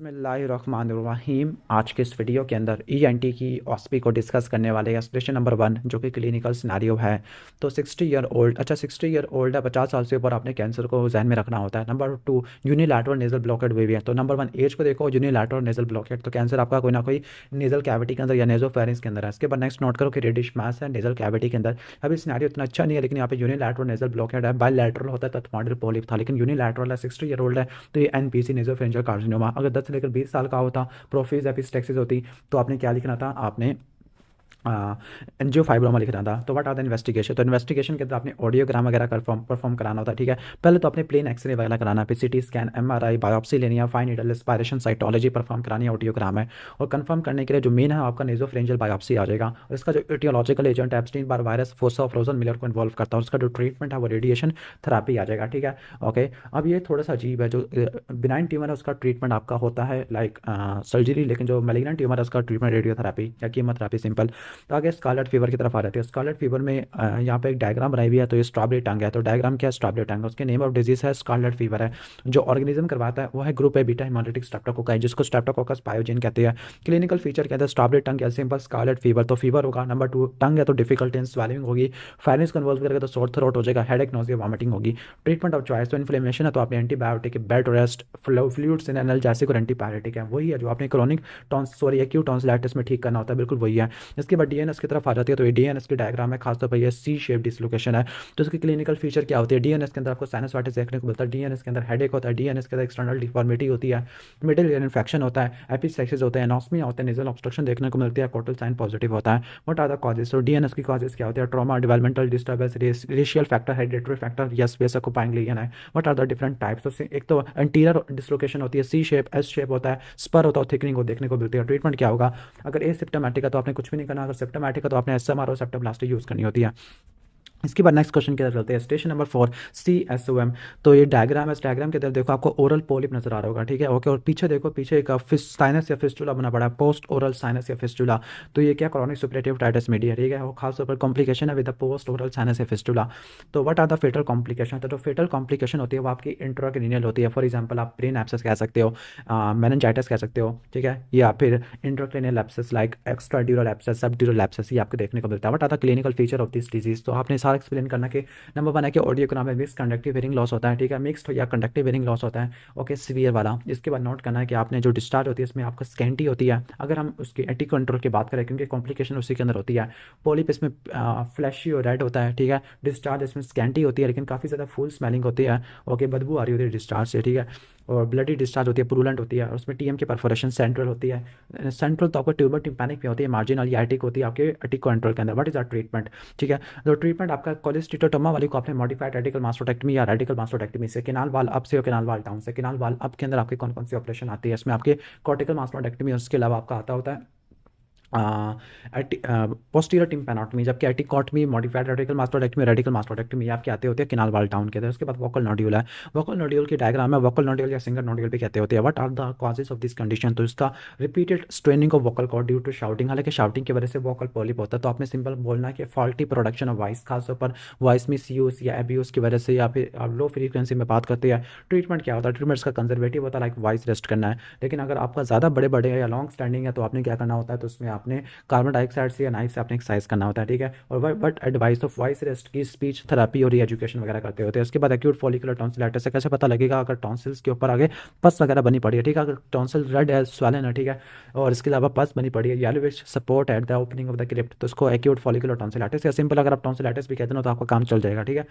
बिस्मिल्लाहिर्रहमानिर्रहीम। आज के इस वीडियो के अंदर ईएनटी की ऑस्पी को डिस्कस करने वाले हैं। स्टेशन नंबर 1 जो कि क्लिनिकल सिनारियो है। तो 60 ईयर ओल्ड है, 50 साल से ऊपर आपने कैंसर को जहन में रखना होता है। नंबर 2 यूनिलैटरल नेजल ब्लॉकेट हुई है। तो नंबर 1 एज को देखो, यूनिलैटरल नेजल ब्लॉकेट, तो कैंसर आपका कोई ना कोई नेजल कैविटी के अंदर या नेजोफेरिंक्स के अंदर है। इसके बाद नेक्स्ट नोट करो कि रेडिश मास है नेजल कैविटी के अंदर। अभी सिनारियो इतना अच्छा नहीं है, लेकिन यहाँ पे यूनिलैटरल नेजल ब्लॉकेट है। बायलैटरल होता है तो थ्रोम्बोइडल पॉलिप था, लेकिन यूनिलैटरल है, 60 ईयर ओल्ड है। तो ये एनपीसी नेजोफेरिंजियल कार्सिनोमा। अगर 10 से लेकर 20 साल का होता, प्रोफेज एपिस्टेक्सिस होती, तो आपने क्या लिखना था, आपने एंजियोफाइब्रोमा लिखना था। तो व्हाट आर द इन्वेस्टिगेशन, तो इन्वेस्टिगेशन के अंदर आपने ऑडियोग्राम वगैरह परफॉर्म कराना होता है। ठीक है, पहले तो आपने प्लेन एक्सरे वगैरह कराना है, फिर सीटी स्कैन, एमआरआई, बायोप्सी लेनी है, fine needle aspiration, cytology perform करानी है, ऑडियोग्राम है। और कंफर्म करने के लिए जो मेन है आपका नेजोफेरिंजियल बायोप्सी आ जाएगा। और इसका जो aetiological agent Epstein Barr virus, fossa frozen Miller को इन्वॉल्व करता है। और उसका जो ट्रीटमेंट है वो रेडिएशन थेरापी आ जाएगा। ठीक है, ओके। अब ये थोड़ा सा अजीब है, जो बिनाइन ट्यूमर है उसका ट्रीटमेंट आपका होता है लाइक सर्जरी, लेकिन जो मेलिग्नेंट ट्यूमर है उसका ट्रीटमेंट रेडियोथेरापी या कीमोथेरापी सिंपल। तो आगे स्कारलेट फीवर की तरफ आ जाती है। स्कारलेट फीवर में यहाँ पे एक डायग्राम बनाई हुई है, तो ये स्ट्रॉबेरी टंग है। तो डायग्राम क्या है, स्ट्रॉबेरी टंग, उसके नेम ऑफ डिजीज है स्कारलेट फीवर है। जो ऑर्गेनिज्म करवाता है वो है group A beta hemolytic streptococci, जिसको स्ट्रेप्टोकोकस पायोजेन कहते हैं। क्लिनिकल फीचर कहते हैं स्ट्रॉबेरी टंग या सिंपल स्कारलेट फीवर, तो फीवर होगा। नंबर 2 टंग है तो डिफिकल्टी इन स्वेलिंग होगी, फायरिंग्स कन्वर्स करेगा तो सोर थ्रोट हो जाएगा, हेडेक, नोजिया, वॉमिटिंग होगी। ट्रीटमेंट ऑफ चॉइस, तो इन्फ्लेमेशन है तो आपने एंटीबायोटिक, बेड रेस्ट, फ्लूइड्स इन एनाल्जेसिक और एंटीपायरेटिक है, वही है जो आपने क्रोनिक एक्यूट टॉन्सिलाइटिस में ठीक करना होता है, बिल्कुल वही है। इसके बाद डीएनएस की तरफ आ जाती है। तो ये डीएनएस की डायग्राम है, खासतौर पर ये सी शेप डिसलोकेशन है। तो इसकी क्लिनिकल फीचर क्या होती है, डीएनएस के अंदर आपको साइनसाइटिस देखने को मिलता है, डीएनएस के अंदर हेडेक होता है, डीएनएस के अंदर एक्सटर्नल डिफॉर्मिटी होती है, मिडिल ईयर इन्फेक्शन होता है, एपिसेक्सिस होते हैं, एनोस्मिया होते हैं, नेजल ऑब्स्ट्रक्शन देखने को मिलती है, कोटल साइन पॉजिटिव होता है। व्हाट आर द कॉजेज, तो डीएनएस की कॉजेज क्या होती है, trauma, developmental disturbance, racial factor, hereditary factor, space occupying lesion है। What are the different types, तो एक तो एंटीरियर डिसलोकेशन होती है, सी शेप, एस शेप होता है, स्पर होता है, थिकनिंग को देखने को मिलती है। ट्रीटमेंट क्या होगा, अगर ए सिम्टोमेटिक है तो आपने कुछ भी नहीं करना, अगर सिम्टोमेटिक है तो आपने एसएमआर और सेप्टोप्लास्टी यूज़ करनी होती है। इसके बाद नेक्स्ट क्वेश्चन की तरफ चलते हैं। Station number 4 CSOM। तो ये डायग्राम है, इस डायग्राम के अंदर देखो आपको ओरल पोलिप नजर आ रहा होगा। ठीक है, ओके। और पीछे देखो, पीछे एक साइनस या फिस्टुला बना पड़ा है, पोस्ट ओरल साइनस या फिस्टुला। तो ये क्या, क्रॉनिक सुपरेटिव टाइटस मीडिया। ठीक है, और खासतौर पर कॉम्प्लिकेशन है with the post oral sinus या फिस्टुला। तो what are the fetal complication, तो जो फेटल कॉम्प्लिकेशन होती है वो आपकी इंट्राक्रेनियल होती है। फॉर एग्जाम्पल आप ब्रेन एब्सेस कह सकते हो, मेनिंजाइटिस कह सकते हो, ठीक है, या फिर intracranial abscess like extradural abscess, subdural abscess, ये आपको देखने को मिलता है। What are the clinical feature of this disease, तो आपने सारा एक्सप्लेन करना कि नंबर 1 है कि ऑडियोग्राम में मिक्स कंडक्टिव हेयरिंग लॉस होता है। ठीक है, मिक्स्ड या कंडक्टिव हेयरिंग लॉस होता है, ओके, सीवियर वाला। इसके बाद नोट करना है कि आपने जो डिस्चार्ज होती है इसमें आपका स्कैंटी होती है। अगर हम उसकी एटी कंट्रोल की बात करें, क्योंकि कॉम्प्लिकेशन उसी के अंदर होती है, पोलिप इसमें फ्लैशी और रेड होता है। ठीक है, डिस्चार्ज इसमें स्कैंटी होती है, लेकिन काफ़ी ज़्यादा फुल स्मेलिंग होती है, ओके, बदबू आ रही होती है डिस्चार्ज से। ठीक है, और ब्लडी डिस्चार्ज होती है, पुरुलेंट होती है, और उसमें टीएम की परफोरेशन सेंट्रल होती है। सेंट्रल तो आपको ट्यूबर टिम्पैनिक में होती है, मार्जिनल या एटिक होती है आपके एटिक कंट्रोल के अंदर। व्हाट इज आर ट्रीटमेंट, ठीक है, तो ट्रीटमेंट आपका कोलेस्टिटोटोमा वाली को आपने मॉडिफाइड रेडिकल मास्टोटेक्टमी या रेडिकल मास्टोटेक्टमी से, केनाल वाल अप से और केनाल वाल डाउन से। केनाल वाल अप के अंदर आपके कौन कौन सी ऑपरेशन आती है, इसमें आपके कॉर्टिकल मास्टोटेक्टमी और उसके अलावा आपका आता होता है पोस्टीरियर टिम्पैनोटमी, जबकि एटिकॉटमी, मॉडिफाइड रेडिकल मास्टोटेक्टमी आपके आते होते हैं किनाल वाल टाउन के अंदर। उसके बाद वोकल नोड्यूल है, वोकल नोड्यूल की डायग्राम है, वोकल नोड्यूल या सिंगर नोड्यूल भी कहते होते हैं। What are the causes of this condition, तो इसका repeated straining of vocal cord due to shouting, हालांकि शाउटिंग की वजह से वोकल पॉलिप होता है। तो आपने सिंपल बोलना है कि फॉल्टी प्रोडक्शन ऑफ वॉइस, खासतौर पर वॉइस मिस यूज या एब्यूज की वजह से, या फिर आप लो फ्रीक्वेंसी में बात करते हैं। ट्रीटमेंट क्या होता है, ट्रीटमेंट इसका कंजर्वेटिव होता है, लाइक वॉइस रेस्ट करना है। लेकिन अगर आपका ज़्यादा बड़े बड़े या लॉन्ग स्टैंडिंग है तो आपने क्या करना होता है, तो उसमें आपने कार्बन डाइऑक्साइड से या नाइफ से आपने एक्सरसाइज करना होता है। ठीक है, और but advice of voice rest की स्पीच थेरापी और एजुकेशन वगैरह करते होते हैं। उसके बाद एक्यूट फॉलिकुलर टॉन्सिलाइटिस से कैसे पता लगेगा, अगर टॉन्सिल्स के ऊपर आगे पस वगैरह बनी पड़ी है। ठीक है, अगर टॉन्सिल रेड है, स्वैलन है, ठीक है, और इसके अलावा पस बनी पड़ी है, yellowish support at the opening of the crypt, तो उसको एक्यूट फॉलिकुलर टॉन्सिलाइटिस, या सिंपल अगर आप टॉन्सिलाइटिस भी कहते हैं तो आपका काम चल जाएगा। ठीक है,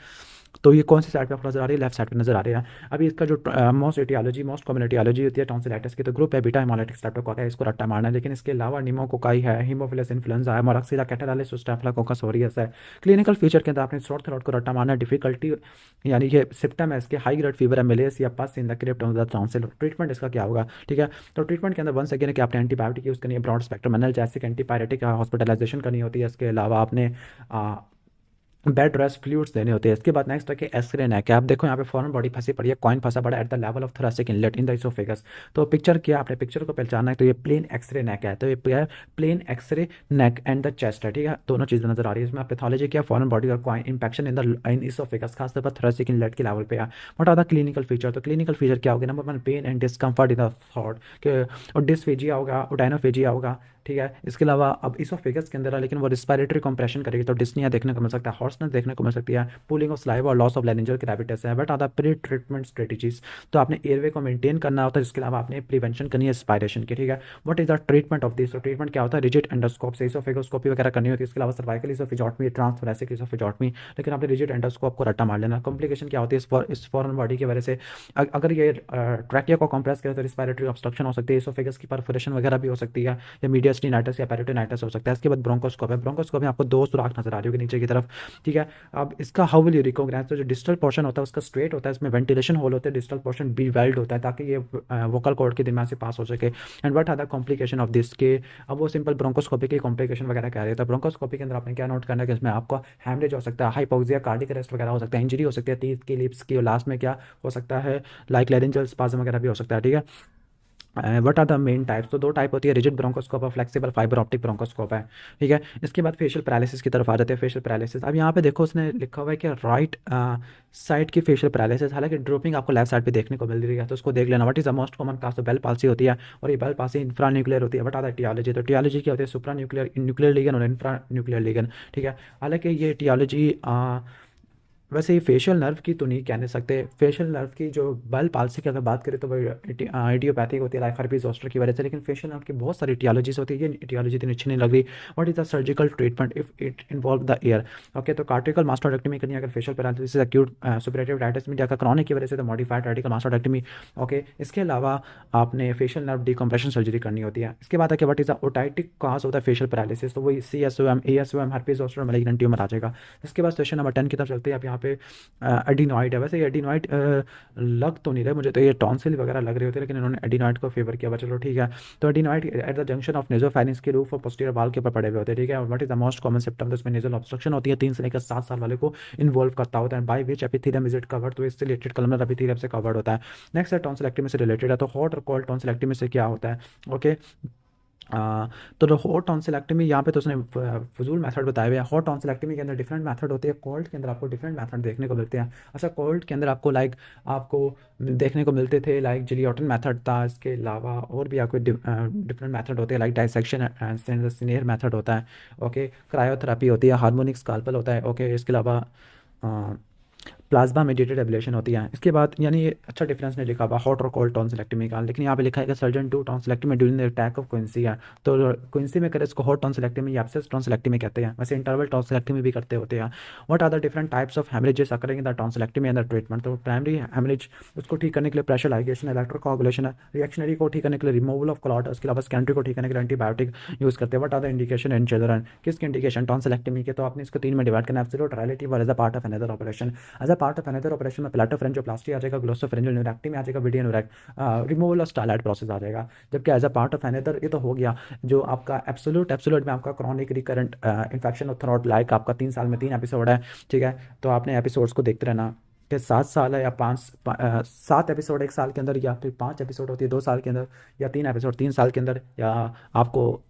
तो ये कौन सी साइड पे आपको नजर आ रही है, लेफ्ट साइड पे नजर आ रही है। अभी इसका जो most aetiology, most common aetiology होती है टॉन्सिलाइटिस की, तो ग्रुप है बीटा हेमोलिटिक स्ट्रेप्टोकोका है, इसको रट्टा मारना है। लेकिन इसके अलावा निमोकोकाई है, हीमोफिलस इन्फ्लुएंजा है, मोरक्सिला कैटारालिस, स्टेफिलोकोकस ऑरियस है। क्लिनिकल फीचर के अंदर आपने शॉर्ट थ्रोट को रट्टा मारना है, डिफिकल्टी यानी ये सिम्टम है इसके, हाई ग्रेड फीवर है, मलेरिया, पस in the crypt of the tonsil. Treatment इसका क्या होगा, ठीक है, तो ट्रीटमेंट के अंदर वंस अगेन कि आपने एंटीबायोटिक यूज़ करनी है, broad spectrum analgesic, antipyretic, hospitalisation करनी होती है। इसके अलावा आपने बेड रेस्ट फ्लूइड्स देने होते हैं। इसके बाद नेक्स्ट है कि एक्सरे नेक है। आप देखो यहाँ पे फॉरेन बॉडी फंसी पड़ी है, कॉइन फंसा पड़ा है at the level of thoracic inlet in the oesophagus. तो पिक्चर किया आपने, पिक्चर को पहचाना है तो ये प्लेन एक्सरे नेक है, तो ये plain X-ray neck and the chest है, ठीक है, दोनों चीज़ें नजर आ रही है इसमें। पैथोलॉजी क्या, फॉरेन बॉडी और कॉइन इंफेक्शन इन इसोफेगस, खासतौर पर थोरेसिक इनलेट के लेवल पे है। What are the clinical feature, तो क्लिनिकल फीचर क्या होगा, number one pain and discomfort in the थॉट के, और डिस्फेजिया होगा, ओटाइनोफेजिया होगा, ठीक है। इसके अलावा अब इसोफेगस के अंदर है लेकिन वो रिस्पायरेटरी कंप्रेशन करेगी तो डिस्निया देखने को मिल सकता है, हॉर्सनेस देखने को मिल सकती है, पुलिंग ऑफ सलाइवा और लॉस ऑफ लैरिंजियल कैविटीज है। बट आधा प्री ट्रीटमेंट स्ट्रेटजीज, तो आपने एयरवे को मेंटेन करना होता है, इसके अलावा आपने प्रिवेंशन करनी है एस्पायरेशन की, ठीक है। What is the treatment of this, तो ट्रीटमेंट क्या होता है, रिजिड एंडोस्कोप से इसोफेगोस्कोपी वगैरह करनी होती है, इसके अलावा सर्वाइकल इसोफेजॉटमी, ट्रांसथोरेसिक इसोफेजॉटमी, लेकिन आपने रिजिड एंडोस्कोप को रट्टा मार लेना। कॉम्प्लिकेशन क्या होती है इस फॉरेन बॉडी की वजह से, अगर ये ट्रैकिया को कंप्रेस करे तो रिस्पायरेटरी ऑब्स्ट्रक्शन हो सकती है, इसोफेगस की परफोरेशन वगैरह भी हो सकती है, या मीडियास्टिनाइटिस या पेरिटोनाइटिस हो सकता है। इसके बाद ब्रोंकोस्कोप है, ब्रोंकोस्कोप में आपको दो सुराख नजर आ रही होगी नीचे की तरफ, ठीक है। अब इसका हाउ विल यू रिकॉग्नाइज, तो जो डिस्टल पोर्शन होता है उसका स्ट्रेट होता है, इसमें वेंटिलेशन होल होते हैं, डिस्टल पोर्शन बी वेल्ड होता है ताकि ये वोकल कॉर्ड के दिमाग से पास हो सके। And what are the complication of this के, अब वो सिंपल ब्रोंकोस्कोपी की कॉम्प्लिकेशन वगैरह कह रहे हैं। तो ब्रोंकोस्कोपी के अंदर आपने क्या नोट करना है कि इसमें आपको हैमरेज हो सकता है, हाइपोक्सिया, कार्डिक अरेस्ट वगैरह हो सकता है, इंजरी हो सकती है टीथ की, लिप्स की, और लास्ट में क्या हो सकता है, लाइक लैरिंजियल स्पाज्म वगैरह भी हो सकता है, ठीक है। What are the main types, तो दो टाइप होती है, रिजिड ब्रोंकोस्कोप और फ्लेक्सिबल फाइबर ऑप्टिक ब्रोंकोस्कोप है, ठीक है। इसके बाद फेशियल पैरालिसिस की तरफ आ जाते हैं। फेशियल पैरालिसिस, अब यहाँ पे देखो उसने लिखा हुआ है कि राइट साइड की फेशियल पैरालिसिस, हालांकि ड्रोपिंग आपको लेफ्ट साइड पे देखने को मिल रही है, तो उसको देख लेना। What is the most common काज, तो बेल पाल्सी होती है, और ये बेल पाल्सी इंफ्रा न्यूक्लियर होती है। व्हाट आर द टियोलॉजी, तो टियोलॉजी क्या होती है, सुप्रा न्यूक्लियर, न्यूक्लियर लीगन और इंफ्रा न्यूक्लियर लीगन, ठीक है। हालांकि ये टियोलॉजी वैसे ये फेशियल नर्व की तो नहीं कहने सकते, फेशियल नर्व की जो बल पाल्सी की अगर बात करें तो वो इडियोपैथिक होती है लाइक हर्पीज जोस्टर की वजह से, लेकिन फेशियल नर्व की बहुत सारी टियोलॉजीज होती है, ये टियोलॉजी इतनी अच्छी नहीं लग रही। What is the surgical treatment if it involve the ear, okay, तो कार्टिकल मास्टोडेक्टमी करनी है अगर facial paralysis acute suppurative otitis media का क्रॉनिक की वजह से, तो मॉडिफाइड रेडिकल मास्टोडेक्टमी, ओके। इसके अलावा आपने फेशियल नर्व डिकम्प्रेशन सर्जरी करनी होती है। इसके बाद है कि what is the otitic cause होता है फेशियल पैरालिसिस, तो वही CSOM, ASOM, herpes zoster, malignant tumour आ जाएगा। इसके बाद क्वेश्चन नंबर 10 की तरफ चलते हैं। आप यहाँ पे एडिनॉइड है, वैसे ये एडिनॉइड लग तो नहीं रहे मुझे, तो ये टॉन्सिल वगैरह लग रहे होते हैं, लेकिन इन्होंने एडिनॉइड को फेवर किया, चलो ठीक है। तो adenoid at the junction of nasopharynx के रूफ और पोस्टीरियर वाल के ऊपर पड़े हुए होते हैं, ठीक है। और what is the most common symptom, तो इसमें नेजल ऑब्स्ट्रक्शन होती है, 3 से लेकर 7 साल वाले को इन्वॉल्व करता होता है। By which epithelium is it covered, तो इससे रिलेटेड कलमनर एपिथेलियम से कवर्ड होता है। नेक्स्ट है टॉन्सिलेक्टमी से रिलेटेड है, तो हॉट और कोल्ड टॉन्सिलेक्टमी से क्या होता है, ओके। तो हॉट टॉन्सिलेक्टमी यहाँ पे तो उसने फजूल मेथड बताए हुए हैं। हॉट टॉन्सिलेक्टमी के अंदर डिफरेंट मेथड होते हैं, कोल्ड के अंदर आपको डिफरेंट मेथड देखने को मिलते हैं। अच्छा, कोल्ड के अंदर आपको आपको देखने को मिलते थे लाइक जिलियोटन मेथड था, इसके अलावा और भी आपको डिफरेंट मेथड होते हैं लाइक डाइसेक्शन सिनेर मेथड होता है, ओके। क्रायोथेरेपी होती है, हार्मोनिक स्काल्पल होता है, ओके। इसके अलावा प्लाज्मा मेडिएटेड एब्लेशन होती है। इसके बाद यानी ये अच्छा डिफरेंस नहीं लिखा हुआ हॉट और कोल्ड टॉन्सिलेक्टमी का, लेकिन यहाँ पे लिखा है कि surgeon to tonsillectomy during the attack of quinsy है, तो क्विंसी में करे इसको हॉट टॉन्सिलेक्टमी या एब्सेस टॉन्सिलेक्टमी कहते हैं। वैसे इंटरवल टॉन्सिलेक्टमी भी करते होते हैं। What are the different types of haemorrhages occurring in the tonsillectomy and the treatment, तो प्राइमरी हेमरेज उसको ठीक करने के लिए प्रेशर लाइगेशन, इलेक्ट्रोकोगुलेशन है, रिएक्शनरी को ठीक करने के लिए रिमूवल ऑफ क्लॉट, उसके अलावा सेकेंडरी को ठीक करने के लिए एंटीबायोटिक यूज करते हैं। What are the indication in children, किसकी इंडिकेशन टॉन्सिलेक्टमी के, तो आपने इसको 3 में डिवाइड करना है, एब्सोल्यूट, रिलेटिव और as a part of another operation. As a part of another operation में प्लाटोफरेंजियोप्लास्टी आ जाएगा, ग्लोसोफरेंजियल न्यूरेक्टमी आ जाएगा, video removal of styloid process आ जाएगा। जबकि as a part of another ये तो हो गया जो आपका एब्सोल्यूट में आपका chronic recurrent infection of throat, like आपका 3 साल में 3 एपिसोड है, ठीक है। तो आपने एपिसोड्स को देखते रहना कि 7 साल है या 7 एपिसोड 1 साल के अंदर, या फिर 5 एपिसोड होती है 2 साल के अंदर, या 3 एपिसोड 3 साल के अंदर, या आपको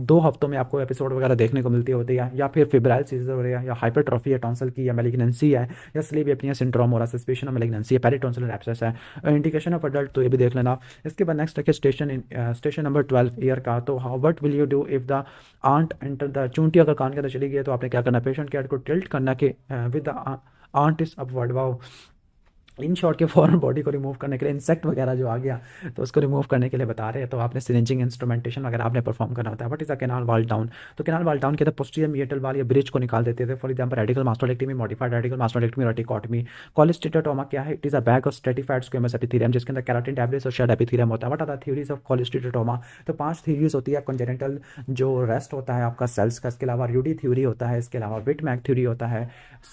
2 हफ्तों में आपको एपिसोड वगैरह देखने को मिलती होती है, या फिर फिब्राइल सीजर हो रहा है, या हाइपरट्रॉफी है टॉन्सिल की, या मैलिग्नेंसी है, या स्लीप एपनिया सिंड्रोम हो रहा है, सस्पेशन ऑफ मैलिग्नेंसी है, पेरिटॉन्सिलर एब्सेस है, इंडिकेशन ऑफ अडल्ट, तो ये भी देख लेना। इसके बाद नेक्स्ट है स्टेशन नंबर 12 ईयर का, तो how what will you do if the ant enter the, चूंटी अगर कान के अंदर चली गई है तो आपने क्या करना, पेशेंट के हेड को टिल्ट करना कि with the ant is upward, wow. In short के फॉरेन बॉडी को रिमूव करने के लिए इंसेक्ट वगैरह जो आ गया तो उसको रिमूव करने के लिए बता रहे हैं, तो आपने सिरिंजिंग इंस्ट्रूमेंटेशन वगैरह आपने परफॉर्म करना होता है। बट इज अ कैनाल वाल डाउन, तो कैनाल वाल डाउन के अंदर पोस्टीरियर मीएटल वाल या ब्रिज को निकाल देते थे, for example radical mastoidectomy, modified radical mastoidectomy, atticotomy. Cholesteatoma क्या है, it is a bag of stratified squamous epithelium जिसके अंदर केराटिन टैबलेट्स और शेड एपिथेलियम होता है। What are the theories of cholesteatoma, तो 5 थ्योरीज होती है। कंजेनिटल जो रेस्ट होता है आपका सेल्स का, इसके अलावा र्यूडी थ्योरी होता है, इसके अलावा विटमैक थ्योरी होता है,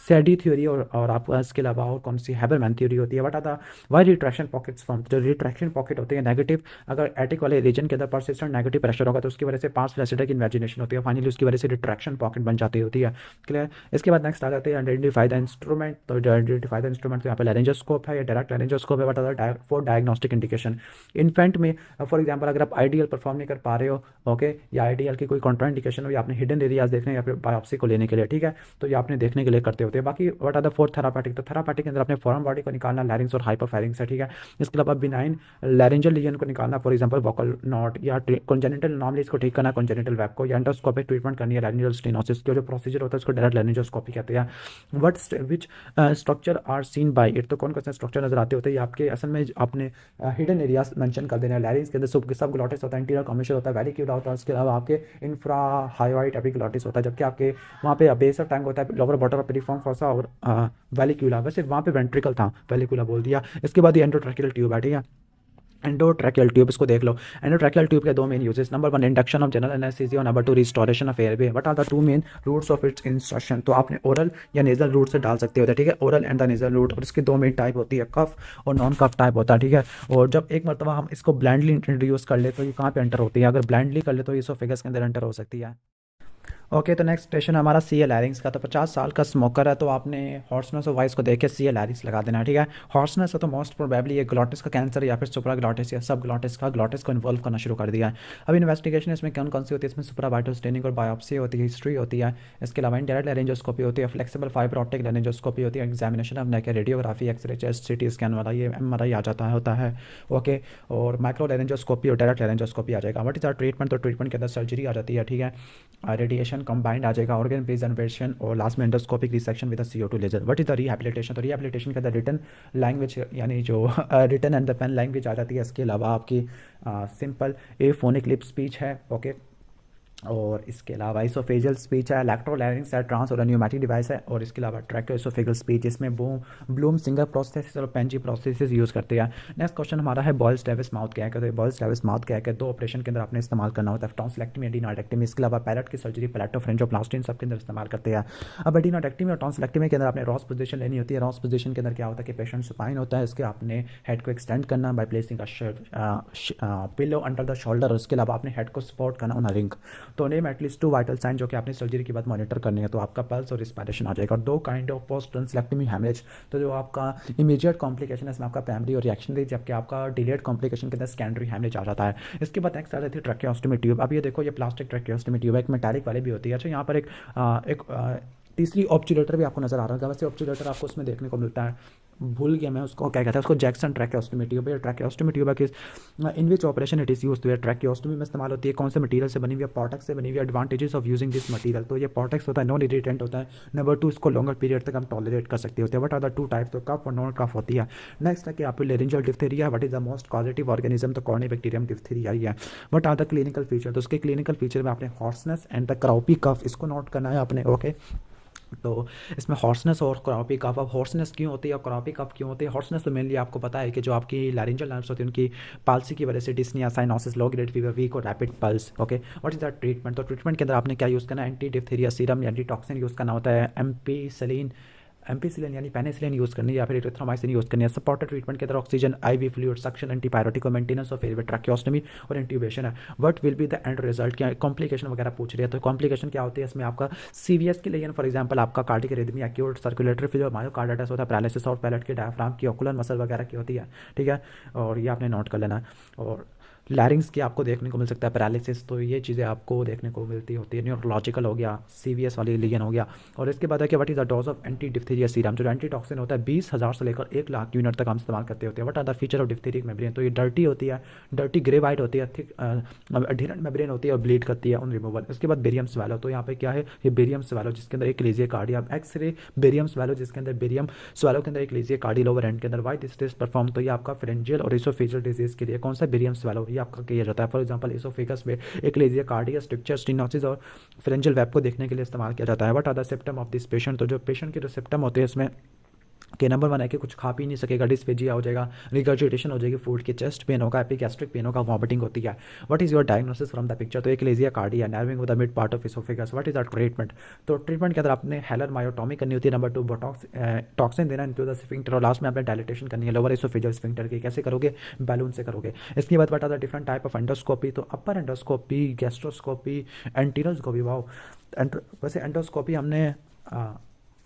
सेडी थ्योरी, और आपका इसके अलावा और कौन सी, हैबरमैन थ्योरी डी होती है। बट आता वाई रिट्रैक्शन पॉकेट्स फॉर्म, जो रिट्रैक्शन पॉकेट होते हैं नेगेटिव, अगर एटिक वाले रीजन के अंदर परसिस्टेंट नेगेटिव प्रेशर होगा तो उसकी वजह से पास एसिडिक इन्वेजिनेशन होती है, फाइनली उसकी वजह से रिट्रैक्शन पॉकेट बन जाती होती है। क्लियर। इसके बाद नेक्स्ट आ जाते हैं आइडेंटिफाई द इंस्ट्रूमेंट। तो आइडेंटिफाई द इंस्ट्रूमेंट, तो यहाँ पे लैरिंजोस्कोप है या डायरेक्ट लैरिंजोस्कोप है, but other for diagnostic indication. Infant में फॉर एग्जाम्पल अगर आप आइडियल परफॉर्म नहीं कर पा रहे हो, ओके, या आइडियल की कोई कॉन्ट्रा इंडिकेशन हो, या आपने हिडन एरियाज देखने या फिर बायोप्सी को लेने के लिए, ठीक है, तो ये आपने देखने के लिए करते होते हैं। बाकी what are the four therapeutic, तो थेरापेटिक के अंदर अपने फॉरम बॉडी को निकालना, लैरिंग्स और हाइपोफैरिंग्स है, ठीक है। इसके अलावा बिनाइन लैरिंजल लीजन को निकालना, फॉर एग्जांपल वोकल नॉट, या कॉन्जेनिटल अनॉमलीज को ठीक करना, कॉन्जेनिटल वेब को, या एंडोस्कोपिक ट्रीटमेंट करनी है लैरिंजल स्टेनोसिस के जो प्रोसीजर होता है उसको डायरेक्ट लैरिंजोस्कोपी कहते हैं। What which structure are seen by it, तो कौन कौन से स्ट्रक्चर नजर आते होते हैं, ये आपके असल में आपने हिडन एरियाज मेंशन कर देना है। लैरिंग्स के अंदर सब ग्लॉटिस होता है, इंटीरियर कॉम्बिनेशन होता है, वेलिक्यूला होता है, उसके अलावा आपके इंफ्रा हायोइड एपिग्लॉटिस होता है, जबकि आपके वहाँ पे बेसर टैंक होता है, लोअर बॉटम पेरिफॉर्म फोसा और वेलिक्यूला, वैसे वहाँ पे वेंट्रिकल था, वेलिक्यूला बोल दिया। इसके बाद ये एंडोट्रैकियल ट्यूब है, ठीक है, एंडोट्रैकियल ट्यूब, इसको देख लो। एंडोट्रैकियल ट्यूब के दो main uses, number one induction of general anaesthesia और number two restoration of airway. What are the two main routes of its instruction, तो आपने ओरल या नेजल रूट से डाल सकते हो, ठीक है, oral and the nasal route. और इसके दो मेन टाइप होती है, कफ और नॉन कफ टाइप होता है, ठीक है। और जब एक मरतबा हम इसको ब्लाइंडली इंट्रोड्यूस कर ले तो ये कहाँ पे एंटर होती है, अगर ब्लाइंडली कर ले तो इसोफेगस के अंदर एंटर हो सकती है। ओके, तो नेक्स्ट क्वेश्चन हमारा सी एल लैरिंग्स का। तो 50 साल का स्मोकर है तो आपने हॉर्सनेस और वॉइस को देख के सी एल लैरिंग्स लगा देना है, ठीक है। हॉर्सनेस है तो मोस्ट प्रोबेबली ये ग्लॉटिस का कैंसर या फिर सुपरा ग्लॉटिस या सब ग्लॉटिस को इन्वॉल्व करना शुरू कर दिया है। अब इन्वेस्टिगेशन इसमें कौन कौन सी होती है, इसमें सुपरा वाइटल स्टेनिंग और बायोप्सी होती है, हिस्ट्री होती है, इसके अलावा इंडायरेक्ट लैरिंजोस्कोपी होती है, फ्लेक्सिबल फाइबर ऑप्टिक लैरिंजोस्कोपी होती है, examination of neck, radiography, X-ray, chest CT scan वाला ये एमआरआई आ जाता है होता है, ओके। और माइक्रो लैरिंजोस्कोपी और डायरेक्ट लैरिंजोस्कोपी आ जाएगा। व्हाट इज आर ट्रीटमेंट, तो ट्रीटमेंट के अंदर सर्जरी आ जाती है, ठीक है, रेडिएशन कंबाइंड आ जाएगा, ऑर्गन प्रिजर्वेशन, और लास्ट में endoscopic resection with CO2 laser. What is the rehabilitation, तो रिहैबिलिटेशन के अंदर रिटन लैंग्वेज यानी जो written and the pen language आ जाती है। इसके अलावा आपकी सिंपल एफोनिक लिप स्पीच है, ओके, और इसके अलावा इसोफेजियल स्पीच है, इलेक्ट्रोलैरिंग्स है, ट्रांस और न्यूमेटिक डिवाइस है, और इसके अलावा ट्रैकोएसोफेजियल स्पीच, इसमें ब्लूम सिंगर प्रोसेस और पेंजी प्रोसेस यूज़ करते हैं। नेक्स्ट क्वेश्चन हमारा है बॉयल्स डेविस माउथ क्या है, तो बॉयल्स डेविस माउथ क्या है, दो ऑपरेशन के अंदर आपने इस्तेमाल करना होता है, टॉन्सिलेक्टमी, एडिनोइडेक्टमी, इसके अलावा पैलेट की सर्जरी, पैलेटोफ्रेंजियोप्लास्टी, इन सब के अंदर इस्तेमाल करते हैं। अब एडिनोइडेक्टमी और टॉन्सिलेक्टमी के अंदर आपने रॉस पोजीशन लेनी होती है। रॉस पोजीशन के अंदर क्या होता है कि पेशेंट सुपाइन होता है, इसके आपने हेड को एक्सटेंड करना by placing a pillow under the shoulder, और इसके अलावा आपने हेड को सपोर्ट करना ऑन अ रिंग। तो name at least two vital sign जो कि आपने सर्जरी के बाद मॉनिटर करने हैं, तो आपका पल्स और रिस्पायरेशन आ जाएगा। और दो काइंड ऑफ पोस्ट ट्रांसलेक्टमी हैमरेज, तो जो आपका इमीडिएट कॉम्प्लिकेशन है इसमें आपका प्राइमरी और रिएक्शनरी, जबकि आपका डिलेड कॉम्प्लिकेशन के अंदर सेकेंडरी हैमरेज आ जाता है। इसके बाद नेक्स्ट आ जाती है ट्रैकियोस्टोमी ट्यूब। अब ये देखो ये प्लास्टिक ट्रैकियोस्टोमी ट्यूब है, एक मेटालिक वाली भी होती है। अच्छा, यहाँ पर एक तीसरी ऑब्चुलेटर भी आपको नजर आ रहा होगा, वैसे ऑब्चुलेटर आपको उसमें देखने को मिलता है, भूल गया मैं उसको क्या कहता है, उसको जैक्सन ट्रैकियोस्टोमी ट्यूब है। ट्रैकियोस्टोमी ट्यूब है कि in which operation it is use हुआ, ट्रैकियोस्टोमी में इस्तेमाल होती है, कौन से मटीरियल से बनी हुई है, पॉटेक्स से बनी हुई है। Advantages of using this material, तो ये पॉटेक्स होता है, नॉन इरिटेंट होता है। नंबर टू, इसको लॉन्गर पीरियड तक हम टॉलरेट कर सकते होते हैं। What are the two types, तो कफ और नॉन कफ होती है। नेक्स्ट है कि आप laryngeal diphtheria, what is the most positive organism, तो कॉर्निबैक्टीरियम डिप्थीरिया ही है। What are the clinical feature, तो उसके क्लिनिकल फीचर में आपने hoarseness and the croupy cough, इसको नोट करना है आपने, ओके। तो इसमें हॉर्सनेस और क्रॉपी कफ, अब हॉर्सनेस क्यों होती है और क्रॉपी कफ क्यों होती है। हॉर्सनेस तो मेनली आपको पता है कि जो आपकी लैरिंजियल नर्व्स होती है उनकी पाल्सी की वजह से dyspnoea, cyanosis, low grade fever, weak और rapid pulse, okay. What is the treatment, तो ट्रीटमेंट के अंदर आपने क्या यूज़ करना है, एंटी डिप्थीरिया सीरम या एंटीटॉक्सिन यूज़ करना होता है, एम्पीसिलिन यानी पेनिसिलिन यूज़ करनी है, या फिर एरिथ्रोमाइसिन यूज़ करनी है। सपोर्टेड ट्रीटमेंट के अंदर oxygen, IV fluid, suction, antibiotic और मेंटेनेंस ऑफ एयरवे, ट्रैकियोस्टोमी और इंट्यूबेशन है। What will be the end result, क्या कॉम्प्लिकेशन वगैरह पूछ रही है, तो कॉम्प्लिकेशन क्या होती है इसमें आपका सीवीएस के लिए, फॉर एग्जांपल आपका cardiac arrhythmia, acute circulatory failure, myocarditis होता है, पैरालिसिस ऑफ पैलेट के डायफ्राम की, ओकुलर मसल वगैरह की होती है, ठीक है, और ये आपने नोट कर लेना है। और लैरिंग्स की आपको देखने को मिल सकता है पैरालिसिस, तो ये चीज़ें आपको देखने को मिलती होती है। न्यूरोलॉजिकल हो गया, सीवीएस वाली लीजन हो गया। और इसके बाद है कि what is the dose of anti diphtheria serum, जो एंटीटॉक्सिन होता है 20,000 से लेकर 1,00,000 यूनिट तक हम इस्तेमाल करते होते हैं। What are the feature of diphtheritic membrane, तो ये डर्टी होती है, डर्टी ग्रे वाइट होती है, थिक एडहेरेंट मेम्ब्रेन होती है और ब्लीड करती है ऑन रिमूवल। इसके बाद बेरियम स्वैलो, तो यहाँ पे क्या है, ये बेरियम स्वैलो जिसके अंदर एक लीजिए कार्डिया, एक्सरे बेरियम स्वैलो जिसके अंदर बेरियम स्वैलो के अंदर एक लीजिए कार्डियल लोअर एंड के अंदर। वाई दिस टेस्ट परफॉर्म, तो ये आपका फेरेंजियल और इसोफेजियल डिजीज के लिए कौन सा बेरियम स्वैलो ये आपका किया जाता है। फॉर एग्जांपल इसोफेगस में एक लीजिए कार्डिया, स्ट्रक्चर, स्टेनोसिस और फेरेंजियल वेब को देखने के लिए इस्तेमाल किया जाता है। What are the symptom of this patient, तो जो पेशेंट के जो सिम्पटम होते हैं इसमें कि नंबर वन है कि कुछ खा पी नहीं सकेगा, डिस्फेजिया हो जाएगा, रिगर्जिटेशन हो जाएगी फूड की, चेस्ट पेन होगा, एपिगैस्ट्रिक पेन होगा, वॉमिटिंग होती है। What is your diagnosis from the picture? तो एक achalasia cardia narrowing with the mid part of oesophagus. What is the treatment? तो ट्रीटमेंट के अंदर आपने हेलर मायोटॉमी करनी होती है, नंबर टू बोटॉक्स टॉक्सिन देना इनटू द स्फिंक्टर, और लास्ट में आपने डायलिटेशन करनी है लोअर इसोफेजियल स्फिंक्टर की। कैसे करोगे? बैलून से करोगे। इसके बाद बता the different type of endoscopy. तो अपर एंडोस्कोपी, गैस्ट्रोस्कोपी, एंटीरोस्कोपी। वाओ, वैसे एंडोस्कोपी हमने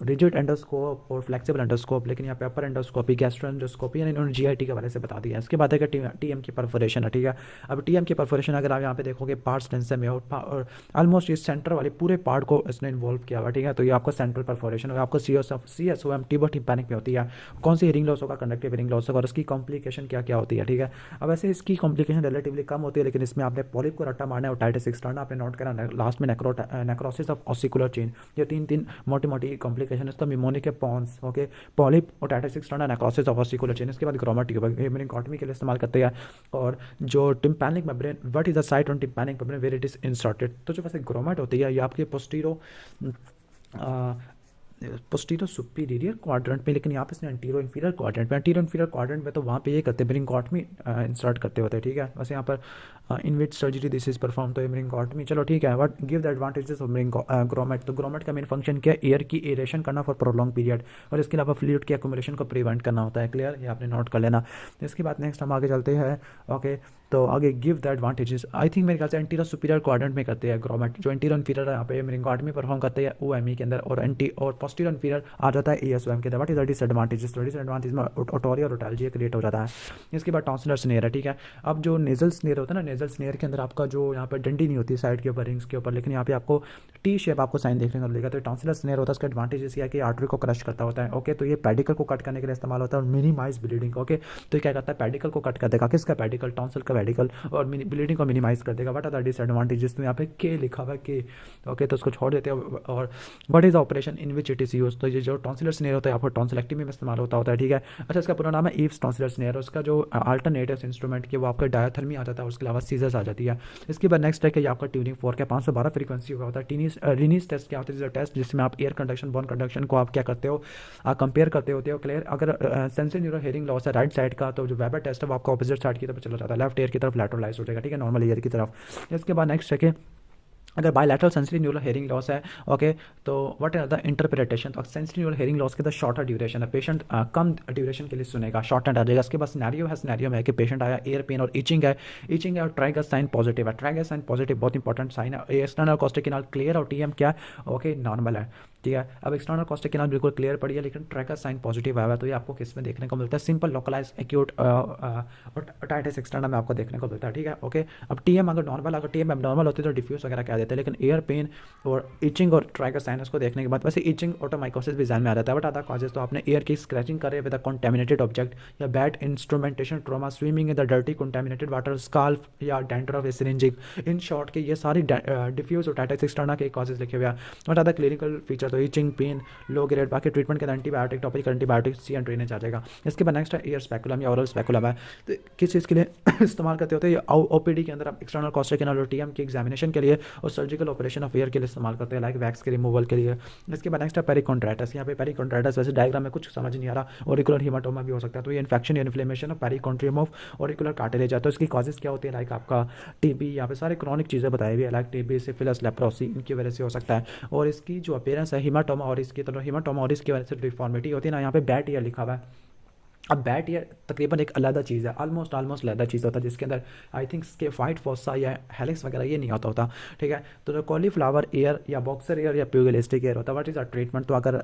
रिजिड एंडोस्कोप और फ्लेक्सिबल एंडोस्कोप, लेकिन यहाँ पे अपर एंडोस्कोपी, गैस्ट्रो एंडोस्कोपी, यानी इन्होंने जीआईटी के बारे से बता दिया है। इसके बाद है कि टीएम की परफोरेशन है, ठीक है। अब टीएम की परफोरेशन अगर आप यहाँ पे देखोगे पार्ट्स टेंसर में और ऑलमोस्ट इस सेंटर वाले पूरे पार्ट को इसने इन्वॉल्व किया हुआ, ठीक है। तो ये आपका सेंट्रल परफोरेशन होगा। आपको CSOM टिम्पैनिक में होती है। कौन सी हियरिंग लॉस होगा? कंडक्टिव हियरिंग लॉस होगा। और इसकी कॉम्प्लिकेशन क्या क्या होती है, ठीक है। अब ऐसे इसकी कॉम्प्लिकेशन रिलेटिवली कम होती है, लेकिन इसमें आपने पॉलिप को रट्टा मारना है, ओटाइटिस एक्सटर्ना आपने नोट करना, लास्ट में नेक्रोसिस ऑफ ऑसिकुलर चेन। ये तीन मोटी मोटी कॉम्प्लिकेशन। इसका mnemonic pons, okay, polyp, otitis externa, necrosis of ossicular chain. इसके बाद ग्रामेटिक के लिए इस्तेमाल करते हैं। और जो tympanic membrane, what is the site on tympanic membrane where it is inserted? तो जो वैसे ग्रोमेट होती है ये आपके पोस्टीरो सुपीरियर क्वाड्रेंट में, लेकिन यहाँ पे इसने एंटीरो इन्फीरियर क्वाड्रेंट में, एंटीरो इन्फीरियर क्वाड्रेंट में तो वहाँ पे ये करते हैं ब्रिंगॉटमी इंसर्ट करते होते हैं, ठीक है। वैसे यहाँ पर इन विच सर्जरी दिस इज परफॉर्म, तो ब्रिंगॉटमी, चलो ठीक है। What give the advantages of grommet? तो ग्रोमेट का मेन फंक्शन क्या है? एयर की एरेशन करना फॉर प्रोलॉन्ग पीरियड, और इसके अलावा फ्लूइड की एक्युमुलेशन को प्रिवेंट करना होता है। क्लियर? ये आपने नोट कर लेना। इसके बाद नेक्स्ट हम आगे चलते हैं, ओके। तो आगे give the advantages, I think मेरे ख्याल से एंटीरो सुपीरियर क्वाड्रेंट में करते हैं ग्रोमेट। जो एंटीरो इन्फीरियर यहाँ पे ब्रिंगॉटमी परफॉर्म करते हैं ओएमई के अंदर, और पोस्टीरियर इन्फीरियर आ जाता है एएसओएम के अंदर। What is the disadvantages? तो डिसएडवांटेज में ओटोरिया और ओटाल्जिया क्रिएट हो जाता है। इसके बाद टॉन्सिलर स्नेयर है, ठीक है। अब जो नेजल स्नेयर होता है ना, नेजल स्नेयर के अंदर आपका जो यहाँ पर डंडी नहीं होती साइड के ऊपर, रिंग्स के ऊपर, लेकिन यहाँ पे आपको टी शेप आपको साइन देखने को मिलेगा। तो टॉन्सिलर स्नेयर होता है, उसका एडवांटेज ये है कि आर्टरी को क्रश करता होता है, ओके। तो ये पेडिकल को कट करने के लिए इस्तेमाल होता है और मिनिमाइज ब्लीडिंग, ओके। तो ये क्या करता है? पेडिकल को कट कर देगा। किसका पेडिकल? टॉन्सिल का पेडिकल, और ब्लीडिंग को मिनिमाइज कर देगा। What are the disadvantages? तो यहाँ पे के लिखा हुआ है के, ओके, तो उसको छोड़ देते हैं। और what is the operation in which it is use? तो ये जो टॉन्सिलर स्नेयर होता है आपको टॉन्सिलेक्टमी में इस्तेमाल होता है, ठीक है। अच्छा, इसका पूरा नाम है ईव्स टॉन्सिलर स्नेयर। उसका जो अल्टरनेटिव इंस्ट्रूमेंट की वो आपका डायथर्मी आ जाता है, उसके अलावा सीजर्स आ जाती है। इसके बाद नेक्स्ट है कि आपका ट्यूनिंग फोर्क है, 512 फ्रीक्वेंसी का होता है। रीनीस टेस्ट क्या होता है? टेस्ट जिसमें आप एयर कंडक्शन, बोन कंडक्शन को आप क्या करते हो? कंपेयर करते होते हो। क्लियर? अगर सेंसरी न्यूरो हियरिंग लॉस है राइट साइड का, तो जो वेबर टेस्ट है वो आपका ऑपोजिट साइड की तरफ चला जाता है, लेफ्ट ईयर की तरफ लैटरलाइज हो जाएगा, ठीक है, नॉर्मल ईयर की तरफ। इसके बाद नेक्स्ट है कि अगर bilateral sensory neural hearing loss है, ओके, तो व्हाट आर द इंटरप्रिटेशन? तो सेंसरी न्यूरल हेयरिंग लॉस के द शॉर्टर ड्यूरेशन है, पेशेंट कम ड्यूरेशन के लिए सुनेगा, शॉर्ट एंड आ जाएगा। इसके बाद सिनेरियो में है कि पेशेंट आया, एयर पेन और इचिंग है और ट्राइगस साइन पॉजिटिव है। ट्राइगस साइन पॉजिटिव बहुत इंपॉर्टेंट साइन है। एक्सटर्नल कॉस्टिक कैनाल क्लियर और टीएम क्या है? ओके, नॉर्मल है, ठीक है। अब एक्सटर्नल कॉस्टिक कैनाल बिल्कुल क्लियर पड़ी है, लेकिन ट्राइगस साइन पॉजिटिव आया हुआ है। तो ये आपको किस में देखने को मिलता है? Simple localise acute otitis externa में आपको देखने को मिलता है, ठीक है, ओके। अब टीएम अगर टीएम एबनॉर्मल होती है तो डिफ्यूज वगैरह कह देते हैं, लेकिन एयर पेन और इचिंग और ट्राइगस साइनस को देखने के बाद, वैसे इचिंग ऑटोमाइकोसिस भी ध्यान में आ जाता है। बट आधा कॉजेज तो आपने एयर की स्क्रैचिंग करे विद अ कंटेमिनेटेड ऑब्जेक्ट, या bad instrumentation, trauma, swimming in the dirty contaminated water, scalp या डेंड्रफ या सिरिंजिंग। इन शॉर्ट के ये सारी डिफ्यूज ओटाइटिस एक्सटर्ना के कॉजेज लिखे हुए हैं। बट आधा क्लिनिकल फीचर तो इचिंग, पेन, लो ग्रेड, बाकी ट्रीटमेंट के एंटीबायोटिक, टॉपिक एंटीबायोटिक, सी एंड ड्रेनेज आ जाएगा। इसके बाद नेक्स्ट है एयर स्पेकुलम या ओरल स्पेकुलम है। तो किस चीज़ के लिए इस्तेमाल करते होते हैं? ओपीडी के अंदर आप एक्सटर्नल कॉस्टिक कैनाल और टीएम की एग्जामिनेशन के लिए और सर्जिकल ऑपरेशन ऑफ एयर के लिए इस्तेमाल करते हैं, लाइक वैक्स के रिमूवल के लिए। इसके बाद नेक्स्ट है पेरिकॉन्ट्राइटिस। यहाँ पे पेरिकॉन्ट्राइटिस वैसे डायग्राम में कुछ समझ नहीं आ रहा, ऑरिकुलर हीमाटोमा भी हो सकता है। तो ये इन्फेक्शन या inflammation of perichondrium of auricular cartilage है। तो इसकी कॉजेज क्या होती है? लाइक आपका टीबी, यहाँ पे सारे क्रॉनिक चीज़ें बताई हुई है, लाइक टीबी, सिफिलिस, लेप्रोसी, इनकी वजह से हो सकता है। और इसकी जो अपीयरेंस है हीमाटोमा और इसकी, तो हीमाटोमा और इसकी वजह से डिफॉर्मिटी होती है ना। यहाँ पे बैट ईयर लिखा हुआ है। अब बैट ईयर तकरीबन एक अलग चीज़ है, ऑलमोस्ट अलग चीज़ होता है, जिसके अंदर आई थिंक इसके फाइट फोसा या हेलिक्स वगैरह ये नहीं होता, ठीक है। तो जो कॉलीफ्लावर ईयर या बॉक्सर ईयर या प्यूगलिस्टिक ईयर होता है, व्हाट इज़ द ट्रीटमेंट? तो अगर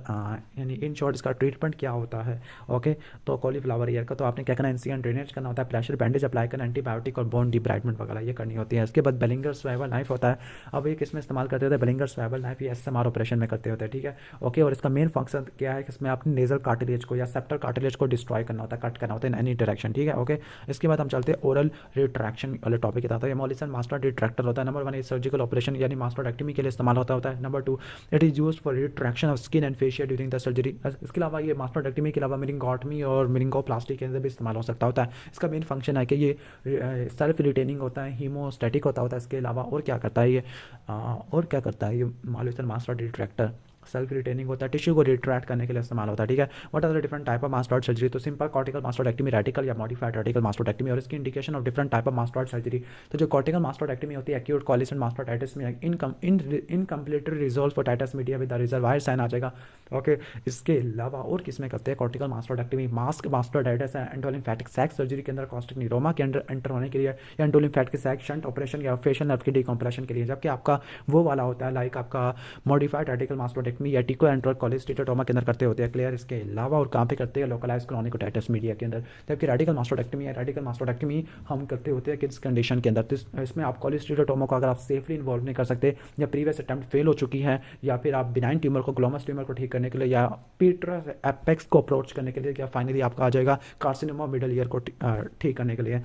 यानी इन शॉर्ट इसका ट्रीटमेंट क्या होता है, ओके। तो कॉलीफ्लावर ईयर का तो आपने क्या करना है? इंसियन ड्रेनेज करना होता है, प्रेशर बैंडेज अप्लाई करना, एंटीबायोटिक और बोन डिब्राइटमेंट वगैरह ये करनी होती है। इसके बाद बेलिंगर स्वेबल नाइफ होता है। अब ये किस में इस्तेमाल करते होते हैं? बेलिंगर स्वेबल नाइफ ये एसएमआर ऑपरेशन में करते होते हैं, ठीक है, ओके। और इसका मेन फंक्शन क्या है कि इसमें आपने नेजल कार्टिलेज को या सेप्टर कार्टिलेज को डिस्ट्रॉय करना होता है, कट करना होता है एनी डायरेक्शन, ठीक है, ओके। इसके बाद हम चलते हैं ओरल रिट्रैक्शन वाले टॉपिक की तरफ। एमोलिसन मास्टर रिट्रैक्टर होता है। नंबर 1 सर्जिकल ऑपरेशन यानी मास्टरडेक्टमी के लिए इस्तेमाल होता है। Number 2 it is used for retraction of skin and facial during the surgery. इसके अलावा ये मास्टरडेक्टमी के अलावा मिरिंगोटमी और मिरिंगोप्लास्टी के अंदर भी इस्तेमाल हो सकता होता है। इसका मेन फंक्शन है कि ये सेल्फ रिटेनिंग होता है, हीमोस्टैटिक होता है। इसके अलावा और क्या करता है ये? ये एमोलिसन मास्टर रिट्रैक्टर? सेल्फ रिटेनिंग होता है, टिश्यू को रिट्रैक्ट करने के लिए इस्तेमाल होता है, ठीक है। What are the different type of mastoid surgery? तो सिंपल कॉर्टिकल मास्टोइडेक्टमी, रेडिकल या मॉडिफाइड रेडिकल मास्टोइडेक्टमी। और इसकी indication of different type of mastoid surgery, तो जो कॉर्टिकल मास्टोइडेक्टमी होती है एक्यूट कॉलिसेंट मास्टोइडाइटिस में incompletely resolve otitis media with the reservoir sign आ जाएगा, ओके। इसके अलावा और किसमें करते हैं कॉर्टिकल मास्टोइडेक्टमी? मास्क मास्टोइडाइटिस है, एंडोलिम्फेटिक सैक सर्जरी के अंदर कॉस्टिक न्यूरोमा के अंदर एंटर होने के लिए, या एंडोलिम्फेटिक सैक शंट ऑपरेशन या फेशियल नर्व की डिकम्प्रेशन के लिए। जबकि आपका वो वाला होता है लाइक आपका मॉडिफाइड रेडिकल मास्टोइडेक्टमी या टिको एंट्रोल कॉलिस्टेटोमा के अंदर करते होते हैं, क्लियर। इसके अलावा और कहाँ पे करते हैं? लोकलाइज क्रोनिक ओटाइटिस मीडिया के अंदर। जबकि रेडिकल मास्टोइडेक्टमी या रेडिकल मास्टोइडेक्टमी हम करते होते हैं किस कंडीशन के अंदर? तो इसमें आप कॉलिस्टेटोमा को अगर आप सेफली इन्वॉल्व नहीं कर सकते, या प्रीवियस अटेम्प्ट फेल हो चुकी है, या फिर आप बिनाइन ट्यूमर को, ग्लोमस ट्यूमर को ठीक करने के लिए, या पीट्रस एपेक्स को अप्रोच करने के लिए, या फाइनली आपका आ जाएगा कार्सिनोमा मिडल ईयर को ठीक करने के लिए।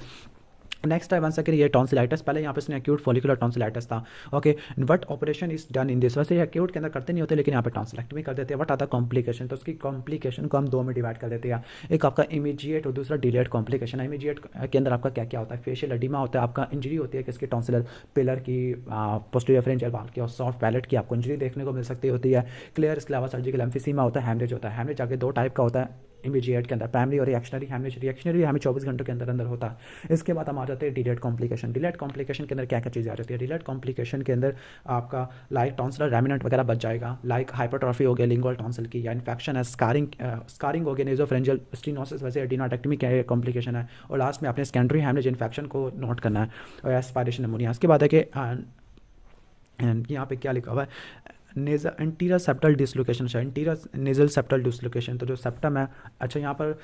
नेक्स्ट है वन सेकंड, ये टॉन्सिलाइटिस। पहले यहाँ पे इसने एक्यूट फॉलिकुलर टॉन्सिलाइटिस था, okay. What operation is done in this? वैसे ये एक्यूट के अंदर करते नहीं होते, लेकिन यहाँ पे टॉन्सिलेक्टमी कर देते हैं। What are the complication? तो उसकी कॉम्प्लिकेशन को हम दो में डिवाइड कर देते हैं, एक आपका इमीडिएट और दूसरा डिलेड कॉम्प्लिकेशन। इमीडिएट के अंदर आपका क्या क्या होता है? फेशियल एडिमा होता है, आपका इंजरी होती है किसकी? टॉन्सिलर पिलर की, पोस्टीरियर फेरेंजियल वाल की और सॉफ्ट पैलेट की आपको इंजरी देखने को मिल सकती होती है, क्लियर। इसके अलावा सर्जिकल एम्फिसीमा होता है, हैमरेज होता है। हैमरेज आगे दो टाइप का होता है इमीडिएट के अंदर, प्राइमरी और रिएक्शनरी हैमरेज। रिएक्शनरी हमें 24 घंटों के अंदर अंदर होता है। इसके बाद हम आ जाते हैं डिलेड कॉम्प्लिकेशन। डिलेड कॉम्प्लिकेशन के अंदर क्या क्या चीज़ें आ जाती है? डिलेड कॉम्प्लिकेशन के अंदर आपका लाइक टॉन्सिलर रेमिनेंट वगैरह बच जाएगा, लाइक हाइपरट्रॉफी हो गया लिंगुअल टॉन्सिल की, या इन्फेक्शन है, स्कारिंग हो गया, नेजोफ्रेंजियल स्टेनोसिस वैसे एडिनोटेक्टमी का कॉम्प्लिकेशन है। और लास्ट में अपने सेकेंडरी हैमरेज इन्फेक्शन को नोट करना है, और एस्पायरेशन निमोनिया। इसके बाद है कि यहाँ पे क्या लिखा हुआ है? Nasal anterior septal dislocation, anterior nasal septal dislocation. तो जो सेप्टम है, अच्छा यहाँ पर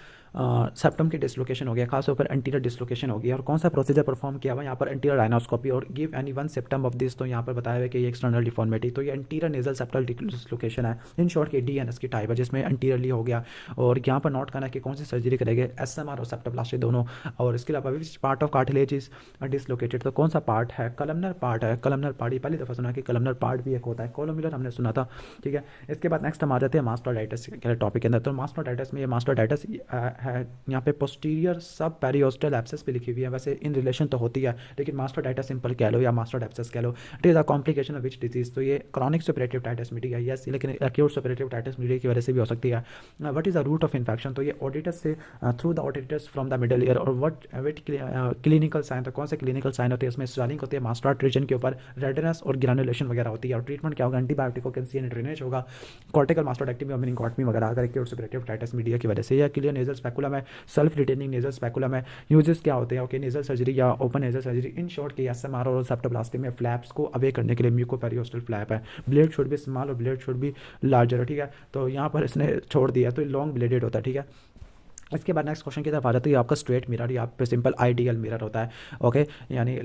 सेप्टम की डिसलोकेशन हो गया, खासतौर पर एंटीरियर डिसलोकेशन हो गया। और कौन सा प्रोसीजर परफॉर्म किया हुआ यहाँ पर? Anterior rhinoscopy. और give any one symptom of this, तो यहाँ पर बताया हुआ है कि ये एक्सटर्नल डिफॉर्मिटी। तो ये एंटीरियर नेजल सेप्टल डिसलोकेशन है, इन शॉर्ट के डीएनएस की टाइप है, जिसमें एंटीरियरली हो गया। और यहाँ पर नोट करना है कि कौन सी सर्जरी करेंगे, एसएमआर और सेप्टोप्लास्टी दोनों। और इसके अलावा which part of cartilage is dislocated, तो कौन सा पार्ट है? कलमनर पार्ट है। कलमनर पार्ट, ये पहली दफ़ा सुना कि कलमनर पार्ट भी एक होता है, कोलोम्युलर हमने सुना था, ठीक है। इसके बाद नेक्स्ट हम आ जाते हैं मास्टोइडाइटिस के टॉपिक के अंदर। तो मास्टोइडाइटिस में, ये मास्टोइडाइटिस है यहाँ पे पोस्टीरियर सब पेरियोस्टल एब्सेस पे लिखी हुई है, वैसे इन रिलेशन तो होती है, लेकिन मास्टोइडाइटिस सिंपल कह लो या मास्टोइडाइटिस कह लो। It is a complication of which disease? तो ये chronic suppurative otitis media, yes, लेकिन एक्यूट सुपरेटिव टाइटिस मीडिया की वजह से भी हो सकती है। What is the route of infection? तो ये ऑडिटस से through the aditus from the middle ear. और व्हाट क्लिनिकल साइन? तो कौन से क्लिनिकल साइन होते हैं? इसमें स्वेलिंग होती है मास्टोइड रीजन के ऊपर, रेडनेस और ग्रैनुलेशन वगैरह होती है। और ट्रीटमेंट क्या होगा? एंटीबायोटिक, कैल्शियम ड्रेनेज होगा, कॉर्टिकल मास्टोइडेक्टमी और मेनिंगोटमी वगैरह अगर एक्यूट सुपरेटिव टाइटिस मीडिया की वजह से। या क्लियर नेजल स्पेकुलम है, सेल्फ रिटेनिंग नेजल स्पेकुलम है। यूजेस क्या होते हैं? ओके, नेजल सर्जरी या open nasal surgery. In short की एसएमआर और सेप्टोप्लास्टी में फ्लैप्स को अवे करने के लिए म्यूकोपेरियोस्टल फ्लैप है। ब्लेड शुड भी स्मॉल और ब्लेड शुड भी लार्जर, ठीक है। तो यहाँ पर इसने छोड़ दिया, तो लॉन्ग ब्लेडेड होता है, ठीक है। इसके बाद नेक्स्ट क्वेश्चन की तरफ आ जाती है, आपका स्ट्रेट मिरर या पे सिंपल आइडियल मिरर होता है, ओके, यानी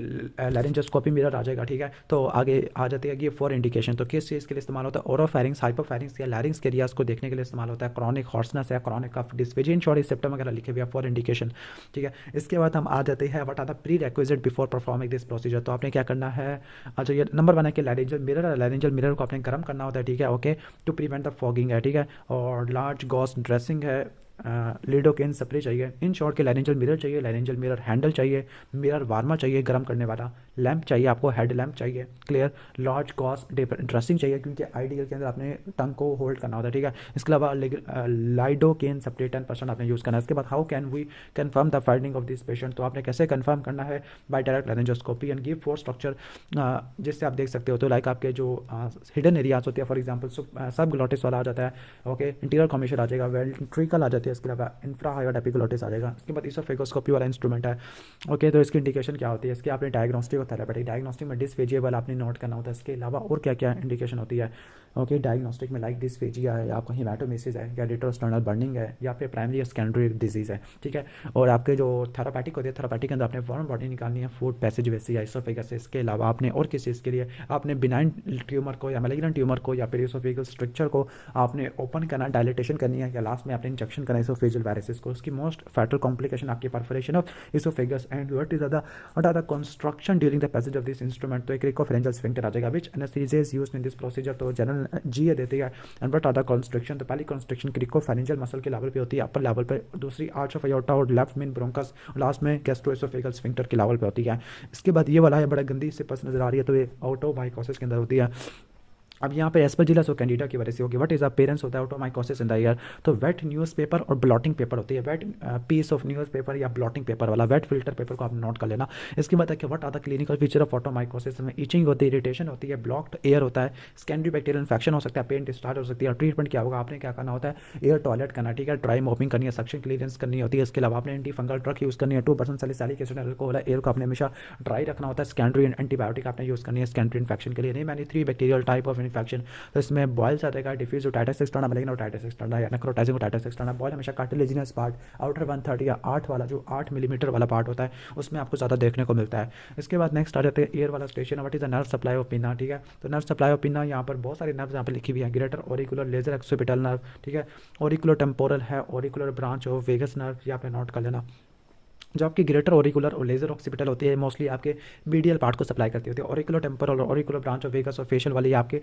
लैरिंजोस्कोपी मिरर आ जाएगा, ठीक है। तो आगे आ जाती है कि ये फॉर इंडिकेशन, तो किस चीज़ के लिए इस्तेमाल होता है? ओरोफेरिंग्स, हाइपोफेरिंग्स या लैरिंग्स के एरियाज को देखने के लिए इस्तेमाल होता है। क्रॉनिक हॉर्सनेस है, chronic cough dysphagia, in short symptom वगैरह लिखे हुए फॉर इंडिकेशन, ठीक है। इसके बाद हम आ जाते हैं what are the prerequisite before performing this procedure. तो आपने क्या करना है? अच्छा, ये नंबर 1 है कि लैरिंजल मिरर, लैरिंजल मिरर को आपने गर्म करना होता है, ठीक है, okay, to prevent the fogging है, ठीक है। और लार्ज गॉस ड्रेसिंग है, लिडोकेन स्प्रे चाहिए। इन शॉर्ट के लैरिंजल मिरर चाहिए, लैरिंजल मिरर हैंडल चाहिए, मिरर वार्मर चाहिए गर्म करने वाला, लैंप चाहिए आपको, हेड लैंप चाहिए, क्लियर। लार्ज कॉस ड्रेसिंग चाहिए, क्योंकि आइडियल के अंदर आपने टंग को होल्ड करना होता है, ठीक है। इसके अलावा लाइडोकेन स्प्रे 10% आपने यूज़ करना है। इसके बाद how can we confirm the finding of this patient? तो आपने कैसे कन्फर्म करना है? By direct laryngoscopy and give four structure, जिससे आप देख सकते हो। तो लाइक आपके जो हिडन एरियाज होते हैं, फॉर एग्जाम्पल सब ग्लोटिस वाला आ जाता है, ओके, इंटीरियर कॉम्बिनेशन आ जाएगा, वेंट्रिकल आ जाती है, इसके अलावा इंफ्रा हाइड एपिग्लोटिस आ जाएगा। इसके बाद इसोफेगोस्कोपी वाला इंस्ट्रूमेंट है, ओके। तो इसकी इंडिकेशन क्या होती है? इसके आपने डायग्नोस्टिक और थेरेपेटिक, डायग्नोस्टिक में डिस्फेजिया वाला आपने नोट करना होता है। इसके अलावा और क्या क्या इंडिकेशन होती है? ओके, डायग्नोस्टिक में लाइक डिस्फेजिया है, आपका हिमेटोमेसिस है, या रेट्रोस्टर्नल बर्निंग है, या फिर प्राइमरी या सेकेंडरी डिजीज़ है, ठीक है। और आपके जो थेरापेटिक होती है, थेरापेटिक के अंदर आपने फॉरेन बॉडी निकालनी है, फूड पैसेज वैसे या इसोफेगस से। इसके अलावा आपने और किस चीज़ के लिए? आपने बिनाइन ट्यूमर को या मैलिग्नेंट ट्यूमर को या फिर इसोफेगल स्ट्रक्चर को आपने ओपन करना, डायलिटेशन करनी है, या लास्ट में आपने इंजेक्शन करना है इसोफेजियल वायरसेस को। उसकी मोस्ट फैटल कॉम्प्लिकेशन आपकी perforation of oesophagus and what are the construction during the passage of this instrument? तो एक क्रिकोफेरेंजियल स्फिंक्टर आ जाएगा, which anaesthesia is used in this procedure. तो जनरल जीए देती है। And what are the construction? तो पहली कंस्ट्रक्शन क्रिकोफेरेंजियल मसल के लेवल पे होती है, अपर लेवल पे, दूसरी आर्च ऑफ अयोर्टा और लेफ्ट मेन ब्रोंकस, लास्ट में गैस्ट्रोएसोफेगल स्फिंक्टर के लेवल पे होती है। इसके बाद ये वाला है, बड़ा गंदी से पस नजर आ रही है, तो ये आउटोमाइकोसिस के अंदर होती है। अब यहाँ पे एस्परजिलस और कैंडिडा की वजह से होगी। व्हाट इज अपीयरेंस होता है ऑटोमाइकोसिस इन द ईयर? तो वेट न्यूज़पेपर और ब्लॉटिंग पेपर होती है। वेट पीस ऑफ न्यूज़पेपर या ब्लॉटिंग पेपर वाला वेट फिल्टर पेपर को आप नोट कर लेना। इसके बाद है कि what are the clinical feature of otomycosis? में ईचिंग होती है, इरिटेशन होती है, ब्लॉक्ड एयर होता है, सेकेंडरी बैक्टीरियल इन्फेक्शन हो सकता है, पेन डिस्चार्ज हो सकती है। ट्रीटमेंट क्या होगा? आपने क्या करना होता है? एयर टॉयलेट करना, ठीक है, ड्राई मॉपिंग करनी है, सक्शन क्लीयरेंस करनी होती है। इसके अलावा आपने एंटी फंगल ड्रग यूज़ करनी है, 2% सैलिसिलिक एसिड अल्कोहल है। एयर को आपने हमेशा ड्राई रखना होता है। सेकेंडरी एंटीबायोटिक आपने यूज़ करनी है सेकेंडरी इन्फेक्शन के लिए। नहीं मैंने 3 बैक्टीरियल टाइप ऑफ इन्फेक्शन, तो इसमें बॉयल आ जाएगा, diffuse otitis externa, malignant otitis externa या नेक्रोटाइजिंग ओटाइटिस एक्सटर्ना। बॉयल हमेशा कार्टिलेजिनस पार्ट आउटर 1/3 या 8 वाला, जो 8 मिलीमीटर वाला पार्ट होता है, उसमें आपको ज़्यादा देखने को मिलता है। इसके बाद नेक्स्ट आ जाते हैं एयर वाला station. What is the nerve supply of पिना? ठीक है, तो नर्व सप्लाई ऑफ पिना, यहाँ पर बहुत सारी नर्व यहाँ पर लिखी हुई है। Greater auricular lesser occipital nerve, ठीक है, ऑरिकुलर टेम्पोरल है, auricular branch of vagus nerve, यहाँ पे नोट कर लेना। जो आपकी ग्रेटर ऑरिकुलर और लेजर ऑक्सीपिटल होती है, मोस्टली आपके बीडियल पार्ट को सप्लाई करती होती है। ऑरिकुलर टेम्पोरल और ऑरिकुलर ब्रांच ऑफ वेगस और फेशियल वाली आपके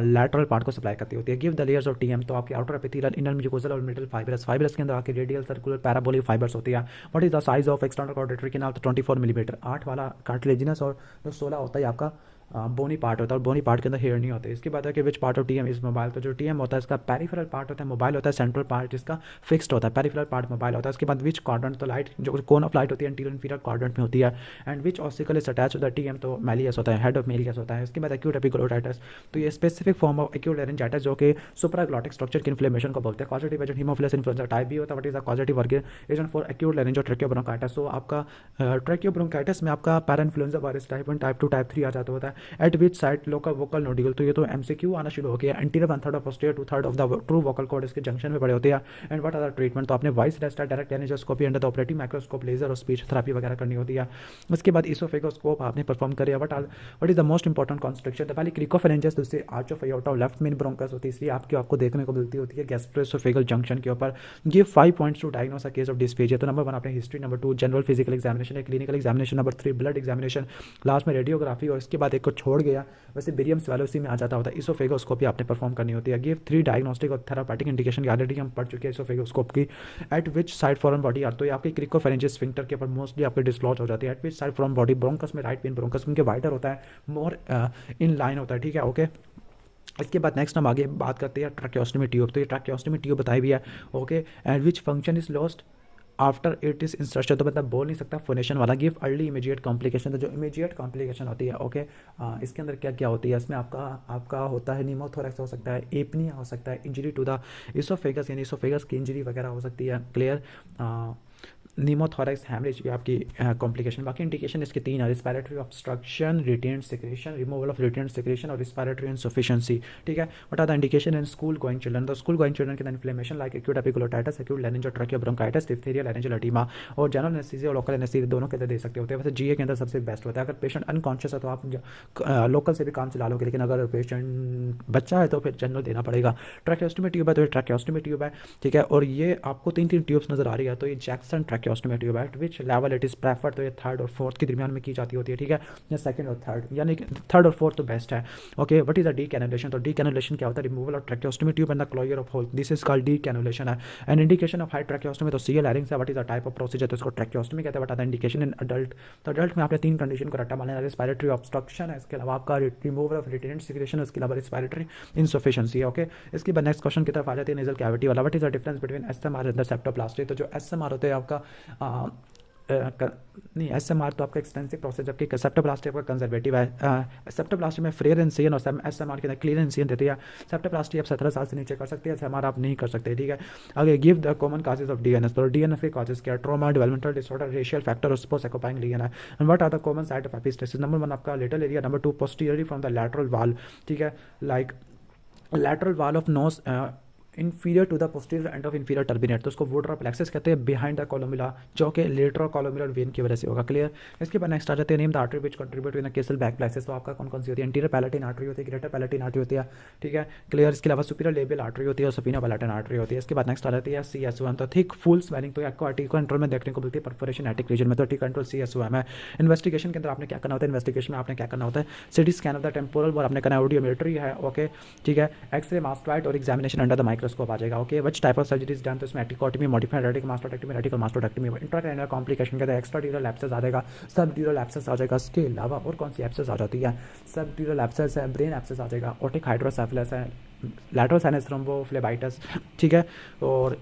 लैटरल पार्ट को सप्लाई करती होती है। Give the layers of TM, तो आपके आउटर एपिथेलियल, इनर म्यूकोसल और मिडल फाइबरस। फाइबरस के अंदर आपके रेडियल सर्कुलर पैराबोलिक फाइबर्स होती है। What is the size of external auditory canal? तो 24 मिलीमीटर। 8 वाला कार्टिलेजिनस और जो 16 होता है आपका बोनी पार्ट होता है, और बोनी पार्ट के अंदर हेयर नहीं होते। इसके बाद है कि which part of TM is mobile? तो जो टीएम होता है इसका पेरिफेरल पार्ट होता है मोबाइल होता है, सेंट्रल पार्ट इसका फिक्स्ड होता है, पेरिफेरल पार्ट मोबाइल होता है। इसके बाद विच क्वाड्रेंट? तो लाइट जो कोन ऑफ लाइट होती है एंटीरियर इंफीरियर क्वाड्रेंट में होती है। And which ossicle is attach to the TM? तो मेलियस होता है, हेड ऑफ मेलियस होता है। इसके बाद एक्यूट एपिग्लोटाइटिस, तो ये specific form of acute laryngitis जो कि सुप्राग्लॉटिक स्ट्रक्चर की इन्फ्लेमेशन को बोलते हैं। Causative agent Haemophilus influenza type B होता है। What is the causative agent for acute laryngotracheobronchitis? तो आपका ट्रेकियोब्रोंकाइटिस में आपका para influenza virus type 1 type 2 type 3 आ जाता होता है। At which side local vocal nodule? तो ये तो एमसीक्यू आना शुरू हो गया। एंटीरियर 1/3 और posterior 2/3 of the true vocal cord इसके जंक्शन में पड़े होते हैं। And what are the treatment? तो आपने voice rest, direct laryngoscopy under the operative microscope, laser और स्पीच थेरेपी वगैरह करनी होती है। उसके बाद इसोफेगोस्कोप आपने परफॉर्म किया। What is the most important construction? तो पहले क्रिकोफेरेंजियस, दूसरी arch of aorta, left main bronchus होती है, इसलिए आपको देखने को मिलती होती है गैस्ट्रोएसोफेगल जंक्शन के ऊपर। Give 5 points to diagnose a case of dysphagia. तो नंबर 1 आपने history, number 2 general physical examination है, clinical examination, number 3 blood examination, last में रेडियोग्राफी, और इसके बाद एक को छोड़ गया वैसे बेरियम स्वेलोसी में आ जाता होता है। इसोफेगोस्कोपी आपने परफॉर्म करनी होती है। गिव 3 डायग्नोस्टिक और थेरापेटिक इंडिकेशन, ऑलरेडी हम पढ़ चुके हैं इसोफेगोस्कोप की। At which side foreign body are? तो ये आपकी क्रिकोफेरेंजियस स्फिंक्टर के ऊपर मोस्टली आपके डिस्लॉज हो जाती है। At which side foreign body? Bronchus में, राइट मेन ब्रोंकस में वाइडर होता है, मोर इन लाइन होता है, ठीक है, ओके। इसके बाद नेक्स्ट हम आगे बात करते हैं ट्रैकियोस्टोमी ट्यूब। तो ये ट्रैकियोस्टोमी ट्यूब बताई भी है, okay. And which function is lost after it is insertion? तो मतलब बोल नहीं सकता, फोनेशन वाला। गिव अर्ली इमीडिएट कॉम्प्लिकेशन, तो जो इमीडिएट कॉम्प्लिकेशन होती है, ओके, इसके अंदर क्या क्या होती है? इसमें आपका होता है निमोथोरेक्स हो सकता है, एपनिया हो सकता है, इंजरी टू द इसोफेगस यानी इसोफेगस की इंजरी वगैरह हो सकती है, क्लियर। निमोथोरेक्स, हैमरेज भी आपकी कॉम्प्लिकेशन। बाकी इंडिकेशन इसके 3 है, respiratory obstruction, retain secretion, removal of retain secretion और रिस्पायरेटरी इनसफिशिएंसी, ठीक है। What are the indication in school going children? तो स्कूल गोइंग चिल्ड्रन के अंदर inflammation like acute epiglottitis, acute laryngotracheobronchitis, diphtheria, laryngeal oedema, और general anaesthesia और local anaesthesia दोनों के अंदर दे सकते होते हैं। वैसे जीए के अंदर सबसे बेस्ट होता है। अगर पेशेंट अनकॉन्शियस है तो आप लोकल से भी काम चला लोगे, लेकिन अगर पेशेंट बच्चा है तो फिर जनरल देना पड़ेगा। ट्रैकियोस्टोमी ट्यूब है तो ये ट्रैकियोस्टोमी ट्यूब है, ठीक है। और ये आपको 3 ट्यूब्स नजर आ रही है, तो ये जैक्सन ट्रैकियोस्टोमी ट्यूब है। Which level it is preferred? तो ये 3rd और 4th के दरमियान में की जाती होती है, ठीक है, या 2nd और 3rd, यानी 3rd और 4th तो बेस्ट है, okay. What is the decannulation? तो डीकैनुलेशन क्या होता है? Removal of tracheostomy tube and the closure of hole, this is called decannulation है। And indication of high tracheostomy, तो सीएल लैरिंग्स है। What is the type of procedure? तो इसको tracheostomy कहते हैं। What are the indication in adult? तो adult में आपने 3 कंडीशन को रट्टा मारना है, रिस्पायरेटरी ऑब्स्ट्रक्शन है, इसके अलावा आपका रिमूवल ऑफ रिटेन सिक्रेशन, इसके अलावा रिस्पायरेटरी इनसफिशिएंसी है, ओके। इसके बाद नेक्स्ट क्वेश्चन की तरफ आ जाती है नेजल कैविटी वाला। What is the difference between ASMR and the septoplasty? तो जो एसएमआर होते हैं आपका नहीं, एसएमआर तो आपका एक्सटेंसिव प्रोसेस, जबकि सेप्टोप्लास्टी आपका कंजर्वेटिव है। सेप्टोप्लास्टी में फ्रेयर इंसिजन और एसएमआर के अंदर क्लियर इंसिजन देती है। सेप्टोप्लास्टी आप 17 साल से नीचे कर सकते हैं, एसएमआर आप नहीं कर सकते, ठीक है। आगे give the common causes of DNS. तो डीएनएस के काजेज क्या? Trauma, developmental disorder, racial factor और स्पोसेकोपाइन लीगन है। And what are the common side of epistaxis? Number 1 आपका lateral area, number 2 posteriorly from the lateral wall, ठीक है, like lateral wall of nose inferior to the posterior end of inferior turbinate, तो उसको वोड्रा plexus कहते हैं, behind the कोलोमिला, जो कि lateral कोलोमिलर when की वजह से होगा, क्लियर। इसके बाद नेक्स्ट आ जाते हैं name the artery which contribute in castle back plexus. तो आपका कौन कौन सी होती है? इंटीरियर पैलेटिन आर्टरी होती है, ग्रेटर पैलेटिन आर्टरी होती है, ठीक है, क्लियर। इसके अलावा सुपीरियर लेबियल आर्टरी होती है और सफीना पैलेटिन आर्टरी होती है। इसके बाद नेक्स्ट आ जाती है सीएसओएम, तो थिक फुल स्वेलिंग, तो आपको आर्टिक कंट्रोल में देखने को मिलती है, परफोरेशन एटिक रीजन में, तो आर्टिक कंट्रोल सीएसओएम है। इन्वेस्टिगेशन के अंदर आपने क्या करना होता है? इन्वेस्टिगेशन में आपने क्या करना होता है? CT scan of the temporal, और आपने करना है ऑडियोमेट्री है, ओके, ठीक है, एक्सरे, मास्टराइट और examination under the microscope scope आ जाएगा। Okay, which type of surgeries done, तो इसमें atticotomy, modified radical mastoidectomy, radical mastoidectomy, intracranial complication के अंदर एक्स्ट्रा ड्यूरल एब्सेस आ जाएगा, सब ड्यूरल एब्सेस आ जाएगा। इसके अलावा और कौन सी एब्सेस आ जाती है, सब ड्यूरल एब्सेस है, ब्रेन एब्सेस आ जाएगा, ओटिक हाइड्रोसेफलस है, लैटरल साइनस थ्रोम्बोफ्लेबाइटिस, ठीक है। और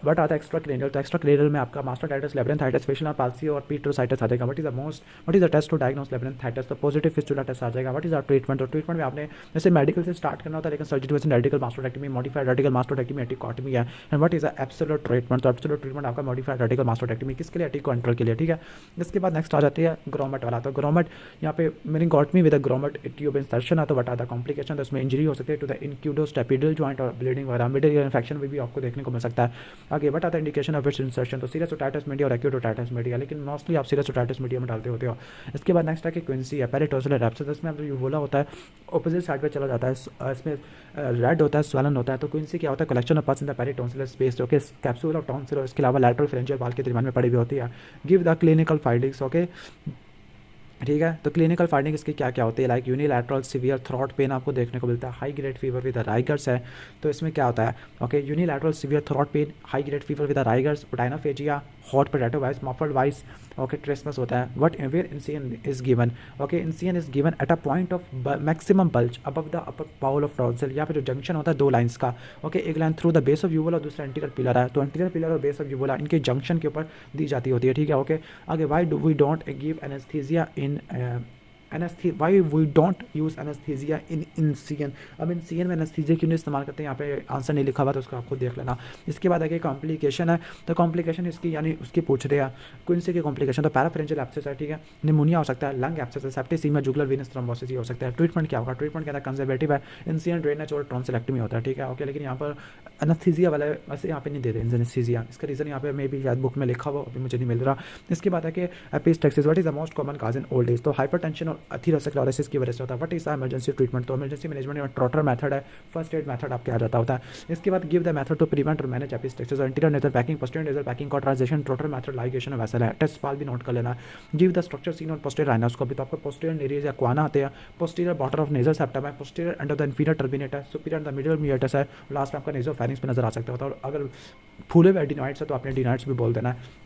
बट आता है एक्स्ट्रा क्रेनियल, तो एक्स्ट्रा क्रेनियल में आपका मास्टरडाइटिस, लेब्रेंथाइटिस, फेशियल पाल्सी और पीट्रोसाइटिस आ जाएगा। What is the test to diagnose labyrinthitis, तो पॉजिटिव फिस्टुला टेस्ट आ जाएगा। व्हाट इज द ट्रीटमेंट, तो ट्रीटमेंट में आपने जैसे मेडिकल से स्टार्ट करना होता है, लेकिन सर्जरी में रेडिकल मास्टोडेक्टमी, मॉडिफाइड रेडिकल मास्टोडेक्टमी, एटिकोटमी है। And what is the absolute treatment, तो एब्सोल्यूट ट्रीटमेंट आपका मॉडिफाइड रेडिकल मास्टोडेक्टमी किसके लिए, एटिकोएंट्रल के लिए, ठीक है। इसके बाद नेक्स्ट आ जाती है ग्रोमेट वाला, तो ग्रोमेट यहाँ पे मेनिंगोटमी विद ग्रोमेट ट्यूब इंसर्शन है, तो बता द कॉम्प्लिकेशन, तो इसमें इंजरी हो सकती है टू द इंक्यूडोस्टेपिडल जॉइंट और ब्लीडिंग वगैरह, मिडिल ईयर इन्फेक्शन भी आपको देखने को मिल सकता है। आगे बताता है इंडिकेशन ऑफ इट्स इंसर्शन, तो सीरियस ओटाइटिस मीडिया और एक्यूट ओटाइटिस मीडिया, लेकिन मोस्टली आप सीरियस ओटाइटिस मीडिया में डालते होते हो। इसके बाद नेक्स्ट है कि क्विंसी है, पेरिटोसिलर एब्सेस, इसमें आप जो बोला होता है ऑपोजिट साइड पे चला जाता है, इसमें रेड होता है, स्वेलन होता है। तो क्विंसी क्या होता है, कलेक्शन ऑफ पस इन द पेरिटोन्सिलर स्पेस, जो कि कैप्सूल ऑफ टॉन्सिल और इसके अलावा लैटरल फेरेंजियल वाल के दरमियान में पड़ी हुई होती है। Give the clinical findings, okay, ठीक है। तो क्लिनिकल फाइंडिंग इसकी क्या क्या होती है, like unilateral severe throat pain आपको देखने को मिलता है, high grade fever with rigors है, तो इसमें क्या होता है, okay, unilateral severe throat pain, high grade fever with rigors, odynophagia, hot potato voice, muffled voice, okay, trismus होता है। What where incision is given, okay, incision is given at a point of maximum bulge above the upper pole of tonsil, या फिर जो junction होता है दो lines का, okay, एक line through the base of uvula और दूसरा एंटीरियर पिलर है, तो एंटीरियर पिलर और बेस ऑफ यूवुला इनके जंक्शन के ऊपर दी जाती होती है, ठीक है। ओके, आगे why do we don't give anaesthesia in why we don't use anaesthesia in incision, अब इंसियन में एनेस्थीसिया क्यों नहीं इस्तेमाल करते हैं, यहाँ पे आंसर नहीं लिखा हुआ, तो उसको आपको देख लेना। इसके बाद आगे कॉम्प्लिकेशन है, तो कॉम्प्लिकेशन इसकी यानी उसकी पूछ रहे हैं क्विंसी की कॉम्प्लिकेशन, तो पैराफ्रेंजियल एब्सेस है, ठीक है, निमोनिया हो सकता है, लंग एब्सेस है, सेप्टिसीमिया, जुगुलर वेनस थ्रोम्बोसिस हो सकता है। ट्रीटमेंट क्या होगा, ट्रीटमेंट क्या है, कंजर्वेटिव है, इंसियन ड्रेनेज और टॉन्सिलेक्टमी होता है, ठीक है। ओके, लेकिन यहाँ पर एनेस्थीसिया वाला वैसे यहाँ पे नहीं दे रहे एनेस्थीसिया, इसका रीज़न यहाँ पे मे भी शायद बुक में लिखा हुआ, अभी मुझे नहीं मिल रहा। इसके बाद है कि epistaxis, what is the most common cause in old age, तो हाइपरटेंशन और एथेरोस्क्लेरोसिस की वजह से होता है। What is the emergency treatment, तो इमरजेंसी मैनेजमेंट में ट्रॉटर मेथड है, फर्स्ट एड मेथड आपके आ जाता होता है। इसके बाद give the method to prevent और manage epistaxis, anterior nasal packing, posterior nasal packing, cauterization, Trotter method, ligation और वैसा है। टेस्ट पाल भी नोट कर लेना। गिव द स्ट्रक्चर सीन और पोस्टीरियर राइनोस्कोपी, तो आपको पोस्टीरियर नेरियस या क्वाना आते हैं, posterior border of nasal septum है, posterior end of the inferior turbinate है, सुपीरियर द मिडिल मियोटस है, लास्ट आपका नेजोफेरिंक्स पे नजर आ सकता होता है। और अगर फूले हुए एडिनॉइड्स है तो आपने एडिनॉइड्स भी बोल देना है।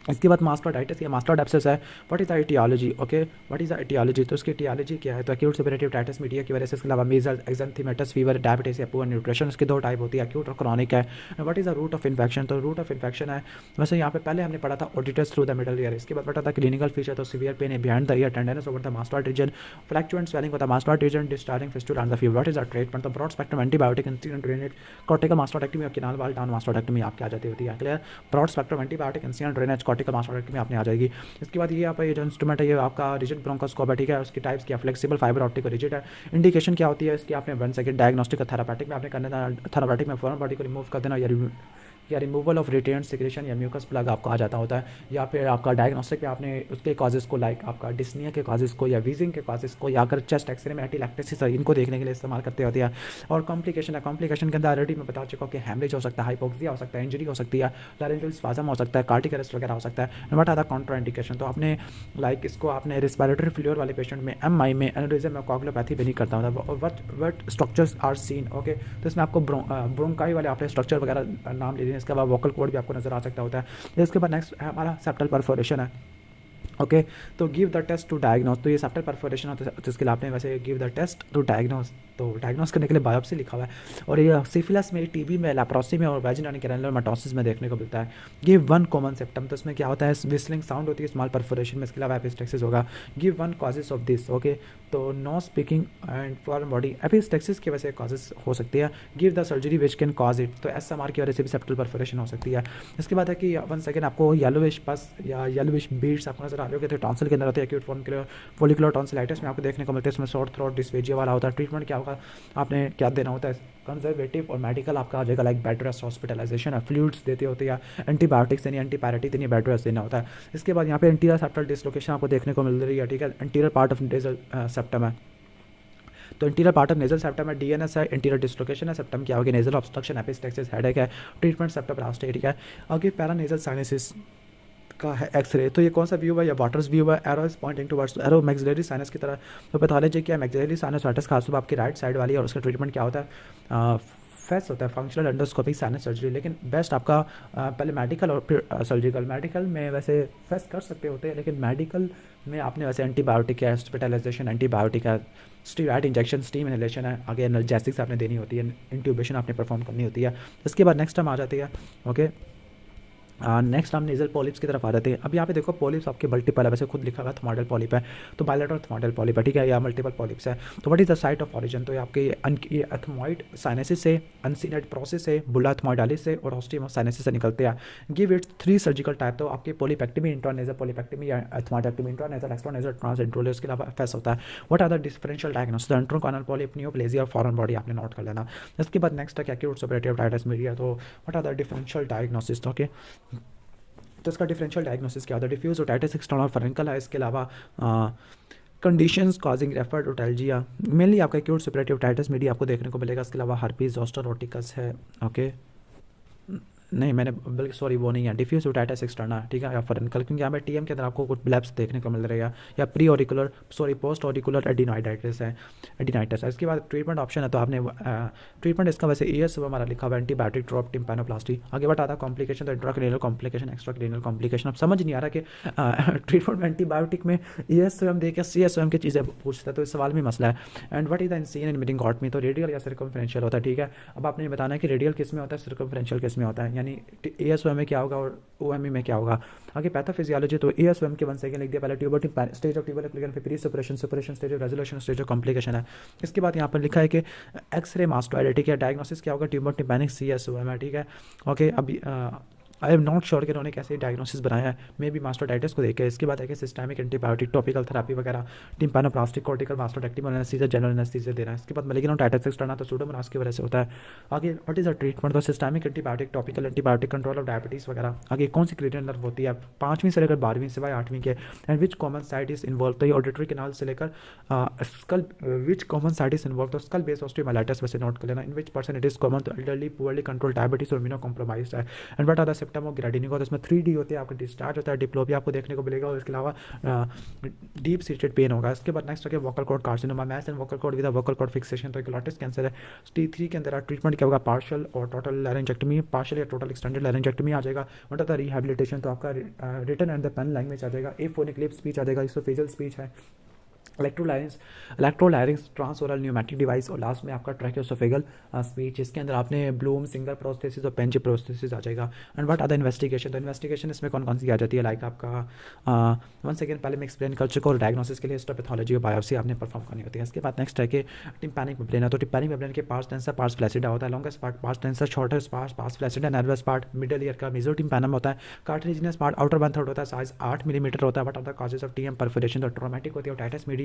इसके बाद मास्टरडाइटिस या मास्टर्ड एब्सेस है, what is the aetiology, okay, what is the aetiology, तो उसकी एटियोलॉजी क्या है, तो एक्यूट सेपरेटिव टाइटिस मीडिया की वजह से, इसके अलावा मीजल्स, एक्जेंथीमेटस फीवर, डायबिटीज या पुअर न्यूट्रिशन, इसके दो टाइप होती है, एक्यूट और क्रॉनिक है। What is the route of infection, तो रूट ऑफ इन्फेक्शन है वैसे यहाँ पे पहले हमने पढ़ा था aditus through the middle ear. इसके बाद पढ़ा था क्लिनिकल फीचर, तो सीवियर पेन है behind the ear, tenderness over the mastoid region, fluctuant swelling होता है mastoid region, discharging fistula and the fever. What is the treatment, तो broad spectrum antibiotic, incision and drainage, cortical mastoidectomy और canal वाल down मास्टोडेक्टमी आपकी आ जाती होती है। Clear, broad spectrum antibiotic, incision and drainage, cortical mastoidectomy आपने आ जाएगी। इसके बाद ये आपका ये जो इंस्ट्रूमेंट है ये आपका रिजिड ब्रोंकोस्कोप है, ठीक है, उसकी टाइप्स क्या, फ्लेक्सिबल, फाइबर ऑप्टिक और रिजिड है। इंडिकेशन क्या होती है इसकी, आपने 1 सेकंड डायग्नोस्टिक और थेरापेटिक में आपने करना था, थेरापेटिक में फॉरेन बॉडी को रिमूव कर देना या रिमूवल ऑफ रिटेन सिक्रेशन या म्यूकस प्लग आपको आ जाता होता है, या फिर आपका डायग्नोस्टिक पे आपने उसके कॉजेज़ को लाइक आपका डिस्निया के कॉजेज़ को या वीजिंग के कॉजेज़ को या अगर चेस्ट एक्सरे में एटीलैक्टेसिस है इनको देखने के लिए इस्तेमाल करते होते हैं। और कॉम्प्लिकेशन है, कॉम्प्लिकेशन के अंदर ऑलरेडी मैं बता चुका हूँ कि हेमरेज हो सकता है, हाइपोक्सिया हो सकता है, इंजरी हो सकती है, लारेंजियल स्पाज़म हो सकता है, कार्डियक अरेस्ट वगैरह हो सकता है। What are the contraindication, तो आपने लाइक इसको आपने रिस्पिरेटरी फेलियर वाले पेशेंट में एमआई में एनेरिज्म और कोगुलोपैथी भी नहीं करता हूँ। What structures are seen, okay, तो इसमें आपको ब्रोंकाई वाले आपने स्ट्रक्चर वगैरह नाम ले लिए, इसके बाद वोकल कोड भी आपको नजर आ सकता होता है। इसके बाद नेक्स्ट हमारा सेप्टल परफोरेशन है, ओके, तो give the test to diagnose, तो ये सेप्टल परफोरेशन होता है, जिसके लिए आपने वैसे give the test to diagnose, तो डायग्नोस करने के लिए बायोप्सी लिखा हुआ है। और ये सिफिलिस में, टीबी में, लेप्रोसी में और वैजिनल ग्रैनुलर माइटोसिस में देखने को मिलता है। गिव 1 कॉमन सिम्पटम, तो इसमें क्या होता है, विस्लिंग साउंड होती है स्मॉल परफोरेशन में, इसके अलावा एपिस्टेक्सिस होगा। Give 1 causes of this, okay, तो nose picking and foreign body, epistaxis की वजह से कॉजेज हो सकती है। Give the surgery which can cause it, तो एसएमआर की वजह से भी सेप्टल परफोरेशन हो सकती है। इसके बाद है कि 1 सेकेंड आपको येलोविश पस या येलोविश बीड्स आपको नजर आ रहे हो कि टॉन्सिल के अंदर होते हैं, एक्यूट फॉलिकुलर टॉन्सिलाइटिस में आपको देखने को मिलते हैं, इसमें शॉर्ट थ्रोट डिस्फेजिया वाला होता है। ट्रीटमेंट क्या होगा, आपने क्या देना होता है, कंजर्वेटिव और मेडिकल आपका आ जाएगा, लाइक बेड रेस्ट, हॉस्पिटलाइजेशन है, फ्लूइड्स देते होते हैं, एंटीबायोटिक्स यानी एंटीपायरेटिक देनी, बेड रेस्ट देना होता है। इसके बाद यहाँ पे एंटीरियर सेप्टल डिसलोकेशन आपको देखने को मिल रही है, ठीक है, anterior part of nasal septum है, तो interior part of nasal septum है, डीएनएस है, इंटीरियर डिसलोकेशन है, सेप्टम क्या होगी, नेजल ऑब्स्ट्रक्शन, एपिस्टेक्सिस, हेडेक है, ट्रीटमेंट सेप्टोप्लास्टी, ठीक है। आगे पैरानेजल साइनसिस का है एक्सरे, तो ये कौन सा व्यू है, या वाटर्स व्यू है, arrow is pointing towards arrow maxillary sinus की तरह। तो पैथोलॉजी क्या है, मैक्सिलरी साइनसाइटिस खासतौर पर आपकी राइट साइड वाली, और उसका ट्रीटमेंट क्या होता है, फेस होता है फंक्शनल एंडोस्कोपिक साइनस सर्जरी, लेकिन बेस्ट आपका पहले मेडिकल और फिर सर्जिकल। मेडिकल में वैसे फेस कर सकते होते हैं, लेकिन मेडिकल में आपने वैसे एंटीबायोटिक है, हॉस्पिटलाइजेशन एंटीबायोटिक है, स्टीरॉयड इंजेक्शन, स्टीम इनहेलेशन है, आगे एनाल्जेसिक्स आपने देनी होती है, इंट्यूबेशन आपने परफॉर्म करनी होती है। इसके बाद नेक्स्ट टाइम आ जाती है ओके। नेक्स्ट हम नेजल पॉलिप्स की तरफ आ जाते हैं। अब यहाँ पे देखो पॉलिप्स आपके मल्टीपल है, वैसे खुद लिखा हुआ थमाइडल पॉलिप है, तो बायलैटरल थमाइडल पॉलिप है, ठीक है, या मल्टीपल पॉलिप्स है। तो what is the site of origin, तो ये आपके ये एथमॉइड साइनेसिस से, अनसीनेट प्रोसेस से, बुला एथमॉइडालिस से और ऑस्टियोसाइनेसिस से निकलते हैं। गिव इट्स 3 सर्जिकल टाइप, तो आपके पॉलीपेक्टमी, इंट्रानेजल पॉलीपेक्टमी या एथमॉइडेक्टमी, इंट्रानेजल, एक्सट्रानेजल, ट्रांसएंट्रोल, इसके अलावा फेस होता है। What are the differential diagnosis, antrochoanal polyp, neoplasia और फॉरेन बॉडी आपने नोट कर लेना। इसके बाद नेक्स्ट है एक्यूट सुपरेटिव टाइटस मीडिया, तो what are the differential diagnosis, okay. तो इसका डिफरेंशियल डायग्नोसिस क्या होता है, डिफ्यूज ओटाइटिस एक्सटर्नल फरेंकल है, इसके अलावा कंडीशंस कॉजिंग रेफर्ड ओटैल्जिया, मेनली आपका एक्यूट सुपरेटिव टाइटस मीडिया आपको देखने को मिलेगा। इसके अलावा हर्पीज जोस्टर ओटिकस है ओके, नहीं मैंने बल्कि सॉरी वो नहीं है, डिफ्यूज ओटाइटिस एक्सटर्ना, ठीक है, या फरेंकल, क्योंकि यहाँ पे टीएम के अंदर आपको कुछ ब्लैप्स देखने को मिल रहा है, या pre auricular sorry post auricular adenoiditis है, एडिनाइटिस है। इसके बाद ट्रीटमेंट ऑप्शन है, तो आपने ट्रीटमेंट इसका वैसे ES हमारा लिखा हुआ है, एंटीबायोटिक ड्रॉप टिम्पैनोप्लास्टी। आगे बट आता है कॉम्प्लिकेशन, तो इंट्राक्रेनियल कॉम्प्लिकेशन, एक्स्ट्राक्रेनियल कॉम्प्लिकेशन। अब समझ नहीं आ रहा कि ट्रीटमेंट में एंटीबायोटिक में ES दे के CS की चीज़ें पूछता है, तो इस सवाल में मसला है। एंड व्हाट इज द इंसीन इन मेनिंगोटमी, तो रेडियल या सर्कमफ्रेंशियल होता है, ठीक है। अब आपने बताना है कि रेडियल किस में होता है, सर्कमफ्रेंशियल किस में होता है, यानी ASOM में क्या होगा और OME में क्या होगा। आगे पैथोफिजियोलॉजी, तो ASOM के 1 सेकंड लिख दिया, पहले tubal stage of tubal clear, फिर pre suppuration, suppuration stage of resolution, stage of complication है। इसके बाद यहाँ पर लिखा है कि एक्सरे मास्टोइड, ठीक है, डायग्नोसिस क्या होगा, ट्यूबर टिम्पैनिक CSOM है, ठीक है ओके। अभी आई एम नॉट श्योर कि उन्होंने कैसे डायग्नोसिस बनाया है, मे बी मास्टोडाइटिस को देखे। इसके बाद है कि सिस्टेमिक एंटीबायोटिक, टॉपिकल थेरेपी वगैरह, टिम्पैनोप्लास्टिक, कॉर्टिकल मास्टोडेक्टिव एनेस्थीसिया, जनरल एनेस्थीसिया देना है। इसके बाद मेलिग्नोटाइटिस एक्सटर्ना, तो सूडोमोनास की वजह से होता है। आगे व्हाट इज द ट्रीटमेंट, तो systemic antibiotic, topical antibiotic, control of diabetes वगैरह। आगे कौन सी क्रेनियल नर्व होती है 5वीं से लेकर 12वीं सिवाय 8वीं के, and which common site is involve, तो ये ऑडिटरी कैनाल से लेकर skull, which common site is involve, तो स्कल बेस ऑस्टियोमाइलाइटिस वैसे नोट कर लेना। In which person it is common, तो एल्डरली, पुअरली कंट्रोल डायबिटीज और इम्यूनो कॉम्प्रोमाइज्ड है। And what are the symptom of Gradenigo, तो इसमें 3D होते हैं, आपका डिस्चार्ज होता है, डिप्लोपिया आपको देखने को मिलेगा, और इसके अलावा डीप सीटेड पेन होगा। इसके बाद नेक्स्ट है vocal cord carcinoma, mass and vocal cord with vocal cord fixation, तो ग्लॉटिस कैंसर है। T3 के अंदर ट्रीटमेंट क्या होगा, पार्शियल और टोटल लैरिंजेक्टमी, पार्शियल या टोटल एक्सटेंडेड लैरिंजेक्टमी आ जाएगा। व्हाट आर द रिहैबिलिटेशन, तो आपका written and the pen language आ जाएगा, एफोनिक लिप स्पीच आ जाएगा, इसोफेजियल स्पीच है, इलेक्ट्रोलायरिंग्स ट्रांसओरल न्यूमेटिक डिवाइस, और लास्ट में आपका ट्रैकियोसोफेगल स्पीच। इसके अंदर आपने ब्लूम, सिंगल प्रोस्थेसिस और पेंजी प्रोस्थेसिस आ जाएगा। And what are the investigation, तो इन्वेस्टिगेशन इसमें कौन कौन सी आ जाती है, लाइक आपका 1 सेकंड पहले मैं एक्सप्लेन कर चुका हूँ। डायग्नोसिस के लिए हिस्टोपैथोलॉजी और बायोप्सी आपने परफॉर्म करनी होती है। इसके बाद नेक्स्ट है कि टिम्पैनिक मेम्ब्रेन है, तो टिम्पैनिक मेम्ब्रेन के पार्ट्स डेंसर, पार्ट्स फ्लैसिडा होता है, longest part pars tensa, shortest pars flaccida, nervous part middle ear का मेसोटिम्पैनम होता है, कार्टिलेजिनस पार्ट आउटर 1/3 होता है, साइज 8 मिलीमीटर होता है। What are the causes of TM perforation, तो ट्रॉमेटिक होती है, ओटाइटिस मीडिया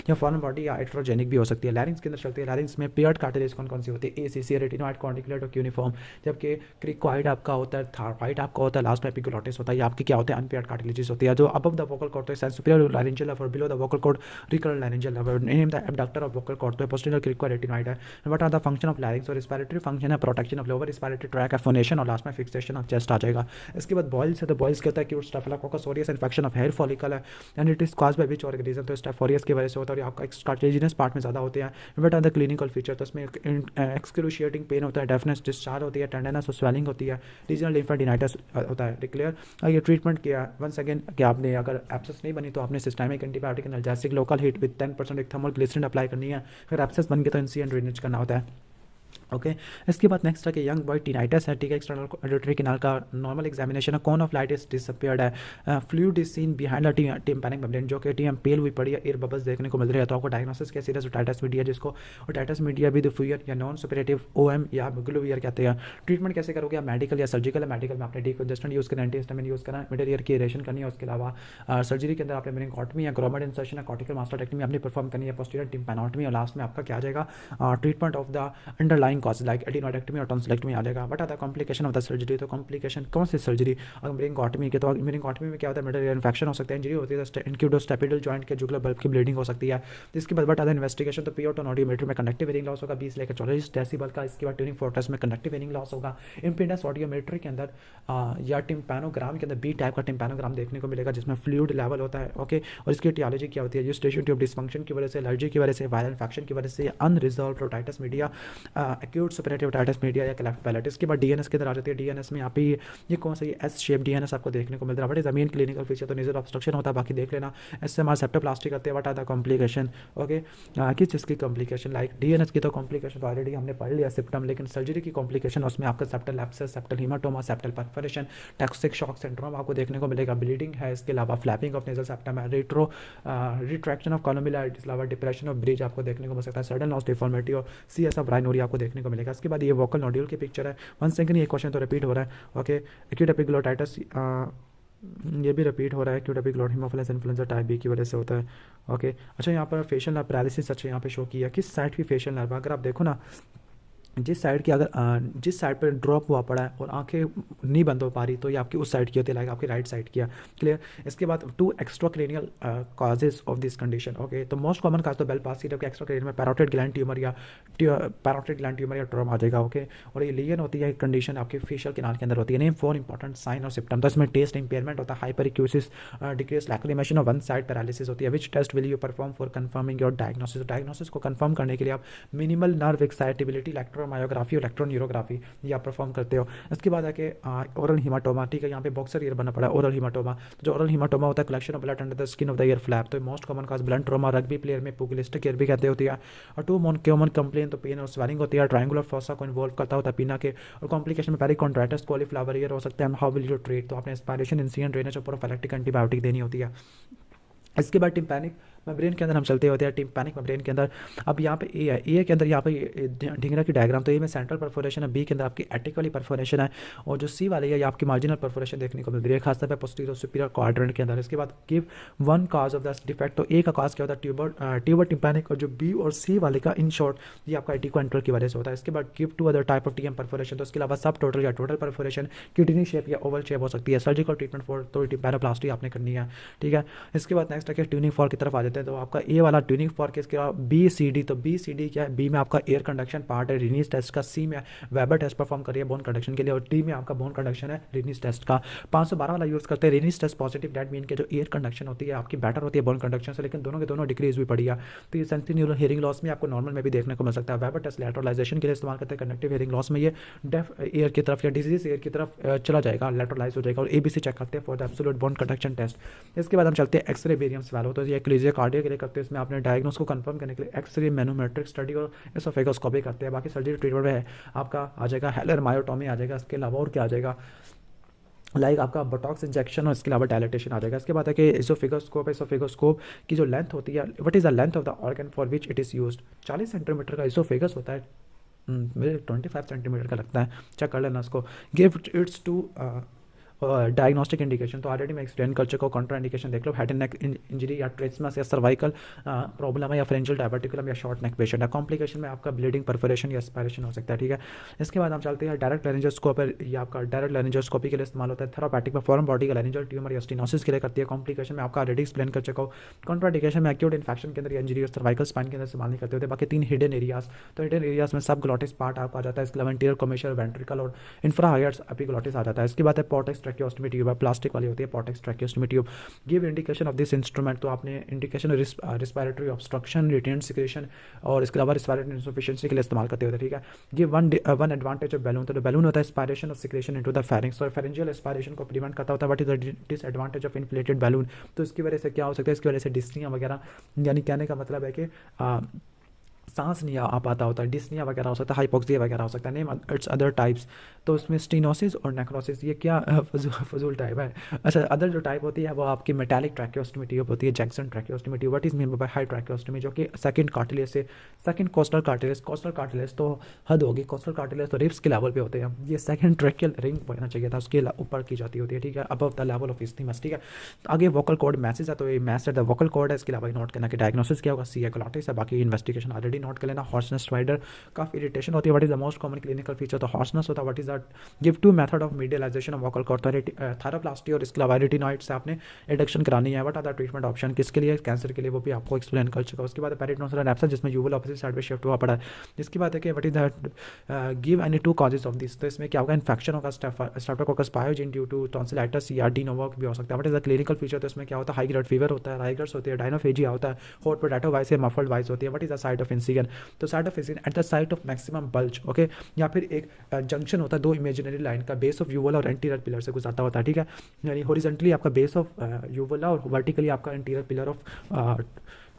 या फॉरेन बॉडी या एट्रोजेनिक भी हो सकती है। लैरिंग्स के अंदर चलती है, लैरिंग्स में पेयर्ड कार्टिलेज कौन कौन सी होती है, ACC, रेटिनोइड, कॉर्टिकुलेट और क्यूनिफॉर्म, जबकि क्रिकोइड आपका होता है, थायरॉइड आपका होता है, लास्ट में एपिग्लोटिस होता है। ये आपकी क्या होते हैं, अनपेयर्ड कार्टिलेजेस होती है, जो अबव द वोकल कॉर्ड, तो सुपीरियर लारिंजियल और below the vocal cord recurrent laryngeal और name the abductor of vocal cord, तो पोस्टीरियर क्रिकोइड रेटिनोइड है। What are the function of larynx, और रिस्पिरेटरी फंक्शन है protection of lower respiratory tract, phonation, और last में fixation of chest आ जाएगा। इसके बाद बॉयल्स है, तो बॉयल्स क्या होता है, acute staphylococcus aureus infection of hair follicle है, and it is caused by which organism, तो स्टेफ ऑरियस की वजह से होता है, और आपका कार्टिलेजिनस पार्ट में ज़्यादा होते हैं। What are the clinical feature, तो इसमें एक्सक्रूशिएटिंग पेन होता है, डेफनेस, डिस्चार्ज होती है, टेंडरनेस और स्वेलिंग होती है, रीजनल लिम्फेडिनाइटिस होता है। डिक्लेयर ये ट्रीटमेंट किया 1 सेकंड कि आपने अगर एब्सेस नहीं बनी तो आपने systemic antibiotic analgesic local heat with 10% एक थर्मल ग्लिसरीन अप्लाई करनी है। अगर एब्सेस बन गया तो इंसिडेंट ड्रेनेज करना होता है। ओके इसके बाद नेक्स्ट है कि यंग बॉय टिनाइटस है, ठीक है, एक्सटर्नल ऑडिटरी कैनाल का नॉर्मल एग्जामिनेशन है, कौन ऑफ लाइट इज डिसअपियर्ड है, fluid is seen behind the tympanic membrane, जो कि टीएम पेल हुई पड़ी है, एयर बबल्स देखने को मिल रहे हैं। तो आपको डायग्नोसिस क्या सीरियस ओटाइटिस मीडिया, जिसको ओटाइटिस मीडिया विद फुयर या नॉन सुपरेटिव OM या ग्लोवियर कहते हैं। ट्रीटमेंट कैसे करोगे, मेडिकल या सर्जिकल है, मेडिकल में आपने डीकंजेस्टेंट यूज़ करना, एंटीहिस्टामिन यूज़ करना, मिडल ईयर की एरेशन करनी है। उसके अलावा सर्जरी के अंदर आपने मेनिंगोटमी या ग्रोमेड इंसर्शन या कॉर्टिकल मास्टोडेक्टमी आपने परफॉर्म करनी है, पोस्टीरियर टिम्पैनोटमी, और लास्ट में आपका क्या आ जाएगा, treatment of the underlying cause like adenoidectomy और टॉन्सिलेक्टमी आ जाएगा। बट आता है कॉम्प्लिकेशन ऑफ द सर्जरी, तो कॉम्प्लिकेशन कौन सी सर्जरी, अगर मेनिंगोटमी के, तो मेनिंगोटमी में क्या होता है, मिडल ईयर इन्फेक्शन हो सकता है, इंजरी होती है, इंक्यूडोस्टेपिडल जॉइंट के जुगुलर बल्ब की ब्लीडिंग हो सकती है। इसके बाद बट आता है इन्वेस्टिगेशन, तो पियोटोन ऑडियोमीटर में कंडक्टिव हेयरिंग लॉस होगा 20 लेकर 40 डेसिबल का। इसके बाद ट्यूनिंग फोर्ट्रेस में कंडक्टिव हेयरिंग लॉस होगा। इम्पीडेंस ऑडियोमीटर के अंदर या टिम्पैनोग्राम के अंदर B टाइप का टिम्पैनोग्राम देखने को मिलेगा, जिसमें फ्लूइड लेवल होता है। ओके और इसकी टियोलॉजी क्या होती है, यूस्टेशन ट्यूब डिस्फंक्शन की वजह से, एलर्जी की वजह से, वायरल इन्फेक्शन की वजह से, unresolved otitis media, acute suppurative otitis media या क्लेफ्ट पैलेट। इसके बाद डीएनएस के अंदर आ जाती है। डीएनएस में यहाँ पे ये कौन सा, ये एस शेप डीएनएस आपको देखने को मिल रहा है। बट ज़मीन क्लिनिकल फीचर तो नेजल ऑब्स्ट्रक्शन होता है, बाकी देख लेना। एसएमआर सेप्टोप्लास्टी करते हैं। What are the complication, okay, किस चीज़ की कॉम्प्लिकेशन, लाइक डीएनएस की तो कॉम्प्लिकेशन तो ऑलरेडी हमने पढ़ लिया सिम्टम, लेकिन सर्जरी की कॉम्प्लिकेशन उसमें आपका septal abscess, septal haematoma, septal perforation, toxic shock syndrome आपको देखने को मिलेगा। ब्लीडिंग है, इसके अलावा फ्लैपिंग ऑफ नेजल सेप्टम है, रिट्रैक्शन ऑफ कॉलमुला, इसके अलावा डिप्रेशन ऑफ ब्रिज आपको देखने को मिल सकता है, सडन लॉस डिफॉर्मिटी और सीएस ऑफ राइनोरिया आपको देखने को मिलेगा। इसके बाद ये वोकल नोड्यूल की पिक्चर है। वन सेकंड, ये क्वेश्चन तो रिपीट हो रहा है, ओके। एक्यूट एपिग्लोटाइटिस ये भी रिपीट हो रहा है। Acute epiglottitis haemophilus influenza type B की वजह से होता है, ओके। अच्छा, यहाँ पर फेशियल नर्व पैरालिसिस अच्छा यहाँ पे शो किया। किस साइड की फेशियल नर्व, अगर आप देखो ना, जिस साइड की अगर जिस साइड पर ड्रॉप हुआ पड़ा है और आंखें नहीं बंद हो पा रही, तो ये आपकी उस साइड की होती है, लाइक आपकी राइट साइड की है, क्लियर। इसके बाद 2 extra cranial causes of this condition, okay. तो मोस्ट कॉमन काज तो बेल पाल्सी है, एक्स्ट्रा क्रेनियल में पैरोटिड ग्लैंड ट्यूमर या ट्रॉमा आ जाएगा, ओके। और ये लियन होती है कंडीशन आपके फेशियल कैनाल के अंदर होती है। नेम 4 इंपॉर्टेंट साइन और सिम्टम, तो इसमें टेस्ट इंपेयरमेंट होता है, हाइपरक्यूसिस, डिक्रीज लैक्रिमेशन और वन साइड पैरालिसिस होती है। Which test will you perform for confirming your diagnosis, diagnosis को कंफर्म करने के लिए आप minimal nerve excitability, electromyography, electroneurography ये आप परफॉर्म करते हो। इसके बाद आके ओरल हीमाटोमा, ठीक है, यहाँ पे बॉक्सर ईयर बना पड़ा है, ओरल हीमाटोमा। तो जो ओरल हीमाटोमा होता है collection of blood under the skin of the ear flap, तो most common cause blood trauma, rugby player में पुगिलिस्टिक ईयर भी कहते होती है। और 2 कॉमन कंप्लेन तो पेन और स्वेलिंग होती है, ट्रायंगुलर फॉसा को इन्वॉल्व करता होता है पीना के, और कॉम्प्लिकेशन में पेरिकॉन्ट्राइटिस, कॉलीफ्लावर ईयर हो सकता है। हाउ विल यू ट्रीट, तो आपने एस्पायरेशन, इंसिजन, ड्रेनेज और प्रोफाइलैक्टिक एंटीबायोटिक देनी होती है। इसके बाद टिम्पैनिक मेम्ब्रेन के अंदर हम चलते होते हैं। टिम्पैनिक मेम्ब्रेन के अंदर अब यहाँ पे ए है, ए के अंदर यहाँ पे ढिंगरा की डायग्राम, तो ए में सेंट्रल परफोरेशन है, बी के अंदर आपकी एटिक वाली परफोरेशन है, और जो सी वाली है ये आपकी मार्जिनल परफोरेशन देखने को मिलती है, खासतौर पर पोस्टीरियर सुपीरियर क्वाड्रेंट के अंदर। इसके बाद give 1 cause of the defect, तो ए का काज क्या होता है, ट्यूबर टिम्पैनिक, और जो बी और सी वाले का इन शॉर्ट ये आपका एटिक्वेंट्रल की वजह से होता है। इसके बाद give 2 other type of TM perforation, तो इसके अलावा सब टोटल या टोटल परफोरेशन, किडनी शेप या ओवल शेप हो सकती है। सर्जिकल ट्रीटमेंट फॉर तो टिम्पैनोप्लास्टी आपने करनी है, ठीक है। इसके बाद नेक्स्ट है ट्यूनिंग फॉर की तरफ आ जाते हैं। तो आपका ए वाला ट्यूनिंग फॉर के, इसके बाद बी सी डी, तो बी सी डी क्या है, बी में आपका एयर कंडक्शन पार्ट है, रिनीज टेस्ट का, सी में वेबर टेस्ट परफॉर्म करिए बोन कंडक्शन के लिए, और डी में आपका बोन कंडक्शन है रिनीज टेस्ट का। 512 वाला यूज करते हैं। रिनीज टेस्ट पॉजिटिव, डेट मीन के जो एयर कंडक्शन होती है आपकी बेटर होती है बोन कंडक्शन से, लेकिन दोनों के दोनों डिक्रीज भी पड़ी है। तो ये सेंसिटिव न्यूरल हियरिंग लॉस में आपको नॉर्मल में भी देखने को मिल सकता है। वेबर टेस्ट लैटरलाइजेशन के लिए इस्तेमाल करते हैं। कंडक्टिव हियरिंग लॉस में ये डेफ एयर की तरफ या डिजीज एयर की तरफ चला जाएगा, लैटरलाइज हो जाएगा। और एबीसी चेक करते हैं for the absolute bone conduction test. इसके बाद हम चलते हैं एक्सरे बेरियम स्वैलो, तो ये एक्लेजिया कार्डिया के लिए करते हैं। इसमें आपने डायग्नोस को कंफर्म करने के लिए एक्सरे, मैनोमेट्रिक स्टडी और एसोफेगोस्कोपी करते हैं। बाकी सर्जरी ट्रीटमेंट में आपका आ जाएगा हेलर मायोटोमी आ जाएगा। इसके अलावा और क्या आ जाएगा, लाइक आपका बोटॉक्स इंजेक्शन और इसके अलावा डायलिटेशन आ जाएगा। इसके बाद है कि एसोफेगोस्कोप की जो लेंथ होती है, what is the length of the organ for which it is used. 40 centimetre का एसोफेगस होता है, मुझे 25 सेंटीमीटर का लगता है, चेक कर लेना उसको। Give its two diagnostic indication, तो ऑलरेडी मैं एक्सप्लेन कर चुका हूँ। कॉन्ट्रा इंडिकेशन देख लो, हेड एंड नेक इंजरी या ट्रेसमस या सर्वाइकल प्रॉब्लम है, या फ्रेंजियल डायबिटिकुलम या शॉर्ट नेक पेशेंट है। कॉम्प्लिकेशन में आपका ब्लीडिंग, परफोरेशन या एस्पायरेशन हो सकता है, ठीक है। इसके बाद हम चलते हैं डायरेक्ट लैरिंजोस्कोप है, ये आपका डायरेक्ट लैरिंजोस्कोपी के लिए इस्तेमाल होता है। थेरापेटिक में फॉरेन बॉडी का लैरिंजल ट्यूमर या स्टेनोसिस के लिए करती है। कॉम्प्लिकेशन में आपका ऑलरेडी एक्सप्लेन कर चुका हूँ। कॉन्ट्रा इंडिकेशन में एक्यूट इन्फेक्शन के अंदर या इंजरी और सर्वाइकल स्पाइन के अंदर इस्तेमाल नहीं करते होते। बाकी 3 हिडन एरियाज, तो हिडन एरियाज में सब ग्लोटिस पार्ट आपका आ जाता है, इसके अलावा इंटीरियर कोमेशियल वेंट्रिकल और इंफ्राहायर्स एपिग्लोटिस आ जाता है। इसके बाद है पोर्टेक्स ट्रैकियोस्टोमी ट्यूब, प्लास्टिक वाली होती है Portex tracheostomy tube. Give indication of this instrument, तो आपने indication respiratory obstruction, retain secretion और इसके अलावा रिस्पायरेटरी इनसफिशिएंसी के लिए इस्तेमाल करते होते हैं, ठीक है। Give one advantage of balloon, तो बैलून होता है एस्पायरेशन और सिक्रेशन इनटू द फेरिंग्स, तो फेरेंजियल एस्पायरेशन को प्रिवेंट करता होता है। What is the disadvantage of inflated balloon, तो इसकी वजह से क्या हो सकता है, इसकी वजह से डिस्निया वगैरह, यानी कहने का मतलब है कि सांस नहीं आ पाता होता है, डिस्निया वगैरह हो सकता है, हाइपोक्सिया वगैरह हो सकता है, नेम इट्स अदर टाइप्स। तो उसमें स्टीनोसिस और नेक्रोसिस, ये क्या फजूल टाइप है। अच्छा, अदर जो टाइप होती है वो आपकी मेटालिक ट्रैकियोस्टोमी ट्यूब होती है, Jackson tracheostomy tube. What is mean by high tracheostomy, जो कि सेकंड कार्टिलेज से, सेकंड कोस्टल कार्टिलेज तो हद होगी, कोस्टल कार्टिलेज तो रिब्स के लेवल पे होते हैं, ये सेकंड ट्रैकियल रिंग होना चाहिए था, उसके ऊपर की जाती होती है, ठीक है, अबव द लेवल ऑफ इस्थीमस, ठीक है। आगे वोकल कॉर्ड मैसेज है, तो ये मैसेज द वोकल कॉर्ड है। इसके अलावा नोट करना कि डायग्नोसिस क्या होगा, सीएकोलाइटिस है। बाकी इन्वेस्टिगेशन ऑलरेडी नोट कर लेना। हॉर्सनेस स्पाइडर, काफी इरिटेशन होती है। What is the most common clinical feature, तो हॉर्सनेस होता है। What is that, give 2 method of medialization of vocal cord, thyroplasty और इसके अलावा रेटिनॉइड से आपने एडक्शन करानी है। What are the treatment option, किसके लिए, कैंसर के लिए, वो भी आपको एक्सप्लेन कर चुका है। उसके बाद पेरिटोनसल एब्सेस, जिसमें यूवल ऑपोजिट साइड पे शिफ्ट हुआ पड़ा है। इसके बाद है कि what is that, give any 2 causes of this, तो इसमें क्या होगा, इन्फेक्शन होगा, स्ट्रेप्टोकोकस पायोजिन ड्यू टू टॉन्सिलाइटिस या डिनोवॉक भी हो सकता है। What is the clinical feature, तो इसमें क्या होता है, हाई ग्रेड फीवर होता है, राइगर्स होती है, डायनोफेजिया होता है, होट पोटैटो वाइस या मफल्ड वाइस होती है। What is the side of incision, ठीक है। तो site of incision at the site of maximum bulge, okay, या फिर एक जंक्शन होता है दो इमेजिनरी लाइन का, बेस ऑफ यूवल और एंटीरियर पिलर से गुजरता होता है, ठीक है। यानी हॉरिजॉन्टली आपका बेस ऑफ यूवला और वर्टिकली आपका एंटीरियर पिलर ऑफ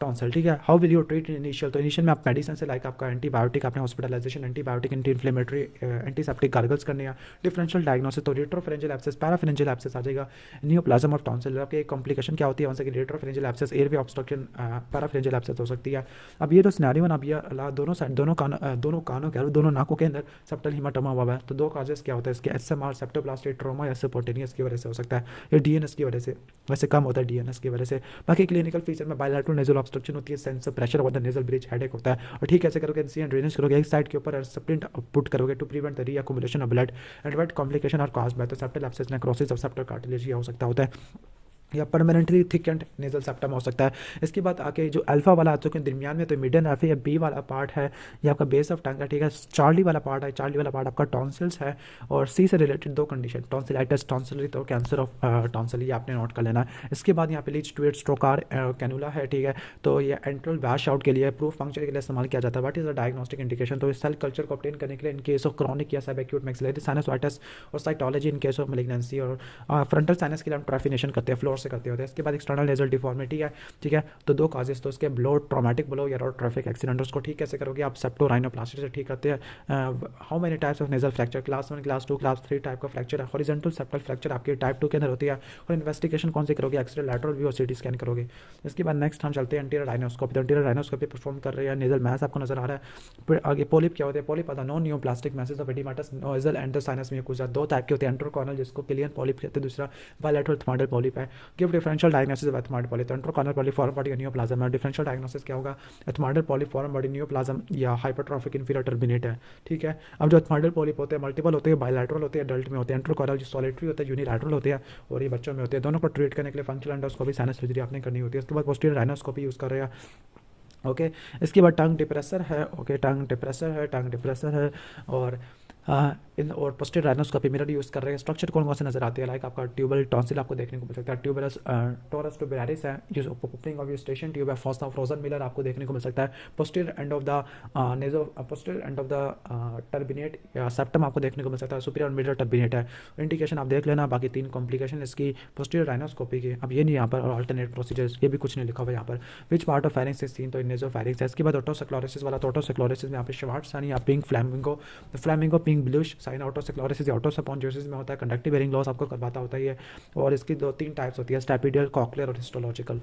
टॉन्सिल, ठीक है। How will you treat initial, तो इनिशियल में आप मेडिसिन से लाइक आपका एंटीबायोटिक, आपने hospitalisation, antibiotic, anti inflammatory, antiseptic gargles करने या डिफरेंशियल डायग्नोसिस, तो रेट्रोफरेंजियल एब्सेस, पैराफरेंजियल एब्सेस आ जाएगा, नियोप्लाज्म ऑफ टॉन्सिल, आपके कॉम्प्लिकेशन क्या होती है वहाँ से, रेट्रोफरेंजियल एब्सेस, एयरवे ऑब्स्ट्रक्शन, पैराफरेंजियल एब्सेस हो सकती है। अब ये तो सिनेरियो अब ये दोनों साइड, दोनों कानों के, दोनों नाकों के अंदर सेप्टल हीमाटोमा हुआ है, तो दो काजेस क्या होता है इसके, एसएमआर, सेप्टोप्लास्टिक ट्रोमा या स्पोटेनियस की वजह से हो सकता है, या डीएनएस की वजह से, वैसे कम होता है डीएनएस की वजह से। बाकी क्लिनिकल फीचर में बायलैटरल नेजल ऑब्स्ट्रक्शन होती है, सेंस प्रेशर होता है, नेजल ब्रिज, हेडेक होता है, और ठीक ऐसे करोगे एनसी ड्रेनेज करोगे, एक साइड के ऊपर सप्लिंट पुट करोगे to prevent the reaccumulation of blood and what complication और caused by the septal abscess, necrosis of septal cartilage हो सकता होता है, या permanently thick and nasal septum हो सकता है। इसके बाद आके जो अल्फा वाला हाथों के दरमियान में, तो मिडन एफ या बी वाला पार्ट है, ये आपका बेस ऑफ टंग है, ठीक है। चार्ली वाला पार्ट है, चार्ली वाला पार्ट आपका टॉन्सिल्स है, और सी से रिलेटेड दो कंडीशन, टॉन्सिलाइटिस, टॉन्सिलिट और कैंसर ऑफ टॉन्सिल, ये आपने नोट कर लेना है। इसके बाद यहाँ पे लीच टू एट स्ट्रोकार कैनुला है, ठीक है। तो ये एंट्रल वैश आउट के लिए, प्रूफ फंक्शन के लिए इस्तेमाल किया जाता है। What is the diagnostic indication, तो इस सेल कल्चर को ऑब्टेन करने के लिए इन केस ऑफ क्रॉनिक या सबएक्यूट मैक्सिलरी साइनसाइटिस, और cytology in case of malignancy, और फ्रंटल साइनस के लिए हम ट्रैफिनेशन करते हैं, फ्लोर से करते होते हैं। इसके बाद एक्सटर्नल नेजल डिफॉर्मिटी है, ठीक है। तो दो काजेस, तो उसके ब्लो, ट्रॉमेटिक ब्लो या रोड ट्रैफिक एक्सीडेंट, उसको ठीक कैसे करोगे आप, सेप्टोराइनोप्लास्टी से ठीक करते हैं। How many types of nasal fracture, class 1, class 2, class 3 type का फ्रैक्चर है। हॉरिजॉन्टल सेप्टल फ्रैक्चर आपके टाइप 2 के अंदर होती है, और इन्वेस्टिगेशन कौन सी करोगे, एक्सरे, लैटरल व्यू और सीटी स्कैन करोगे। इसके बाद नेक्स्ट हम चलते हैं एंटीरियर राइनोस्कोपी, तो एंटीरियर राइनोस्कोपी परफॉर्म कर रहे हैं, नेजल मैस आपको नजर आ रहा है। फिर आगे पोलिप क्या होते हैं, पोलिप आता non neoplastic masses of oedematous nasal and the sinus mucosa, दो टाइप के होते हैं, एंट्रोकॉर्नल जिसको किलियन पॉलिप कहते हैं, दूसरा बायलैटरल थमाइडल पॉलिप है। Give differential diagnosis of ethmoidal polyp, antrochoanal polyp, foreign body neoplasm है। डिफरेंशियल डायग्नोसिस क्या होगा, ethmoidal polyp, foreign body neoplasm या हाइपरट्रॉफिक इंफीरियर टर्बिनेट है, ठीक है। अब जो थमाइडल पॉलिप होते हैं मल्टीपल होते हैं, बायलैटरल होते हैं, एडल्ट में होते हैं, एंट्रोकॉर्नल जो सॉलिटरी होता है, यूनिलैटरल होते हैं, और ये बच्चों में होते हैं। दोनों को ट्रीट करने के लिए फंक्शनल एंडोस्कोपी, साइनस सर्जरी आपने करनी होती है। उसके बाद पोस्टीरियर राइनोस्कोपी यूज़ कर रहे हैं, ओके। इसके बाद टंग डिप्रेसर है, ओके, टंग डिप्रेसर है, और इन और पोस्टीरियर राइनोस्कोपी मिरर यूज़ कर रहे हैं। स्ट्रक्चर कौन कौन से नजर आते हैं, लाइक आपका ट्यूबल टॉन्सिल आपको देखने को मिल सकता है, ट्यूबरस टोरस ट्यूबेरारिस है, जो ओपनिंग ऑफ स्टेशन ट्यूब है, फॉस्टा फ्रोजन मिलर आपको देखने को मिल सकता है। Posterior end of the नेजो, posterior end of the turbinate या सेप्टम आपको देखने को मिल सकता है, सुपीरियर मिडल टर्बिनेट है। इंडिकेशन आप देख लेना, बाकी 3 कॉम्प्लिकेशन इसकी पोस्टीरियर राइनोस्कोपी की। अब ये नहीं यहाँ पर अल्टरनेट प्रोसीजर्स, ये भी कुछ नहीं लिखा हुआ यहाँ पर। Which part of pharynx is seen, तो नेजोफेरिंग्स है। इसके बाद ऑटोसेक्लोरिसिस वाला, तो ऑटोसेक्लोरिसिस में यहाँ पे श्वार्ट्ज साइन या pink flamingo pink bluish sign otosclerosis या ऑटोसपोंजियोसिस में होता है। कंडक्टिव हेयरिंग लॉस आपको करवाता होता है ये, और इसकी 2-3 टाइप्स होती है, स्टैपिडियल, कॉक्लियर और हिस्टोलॉजिकल।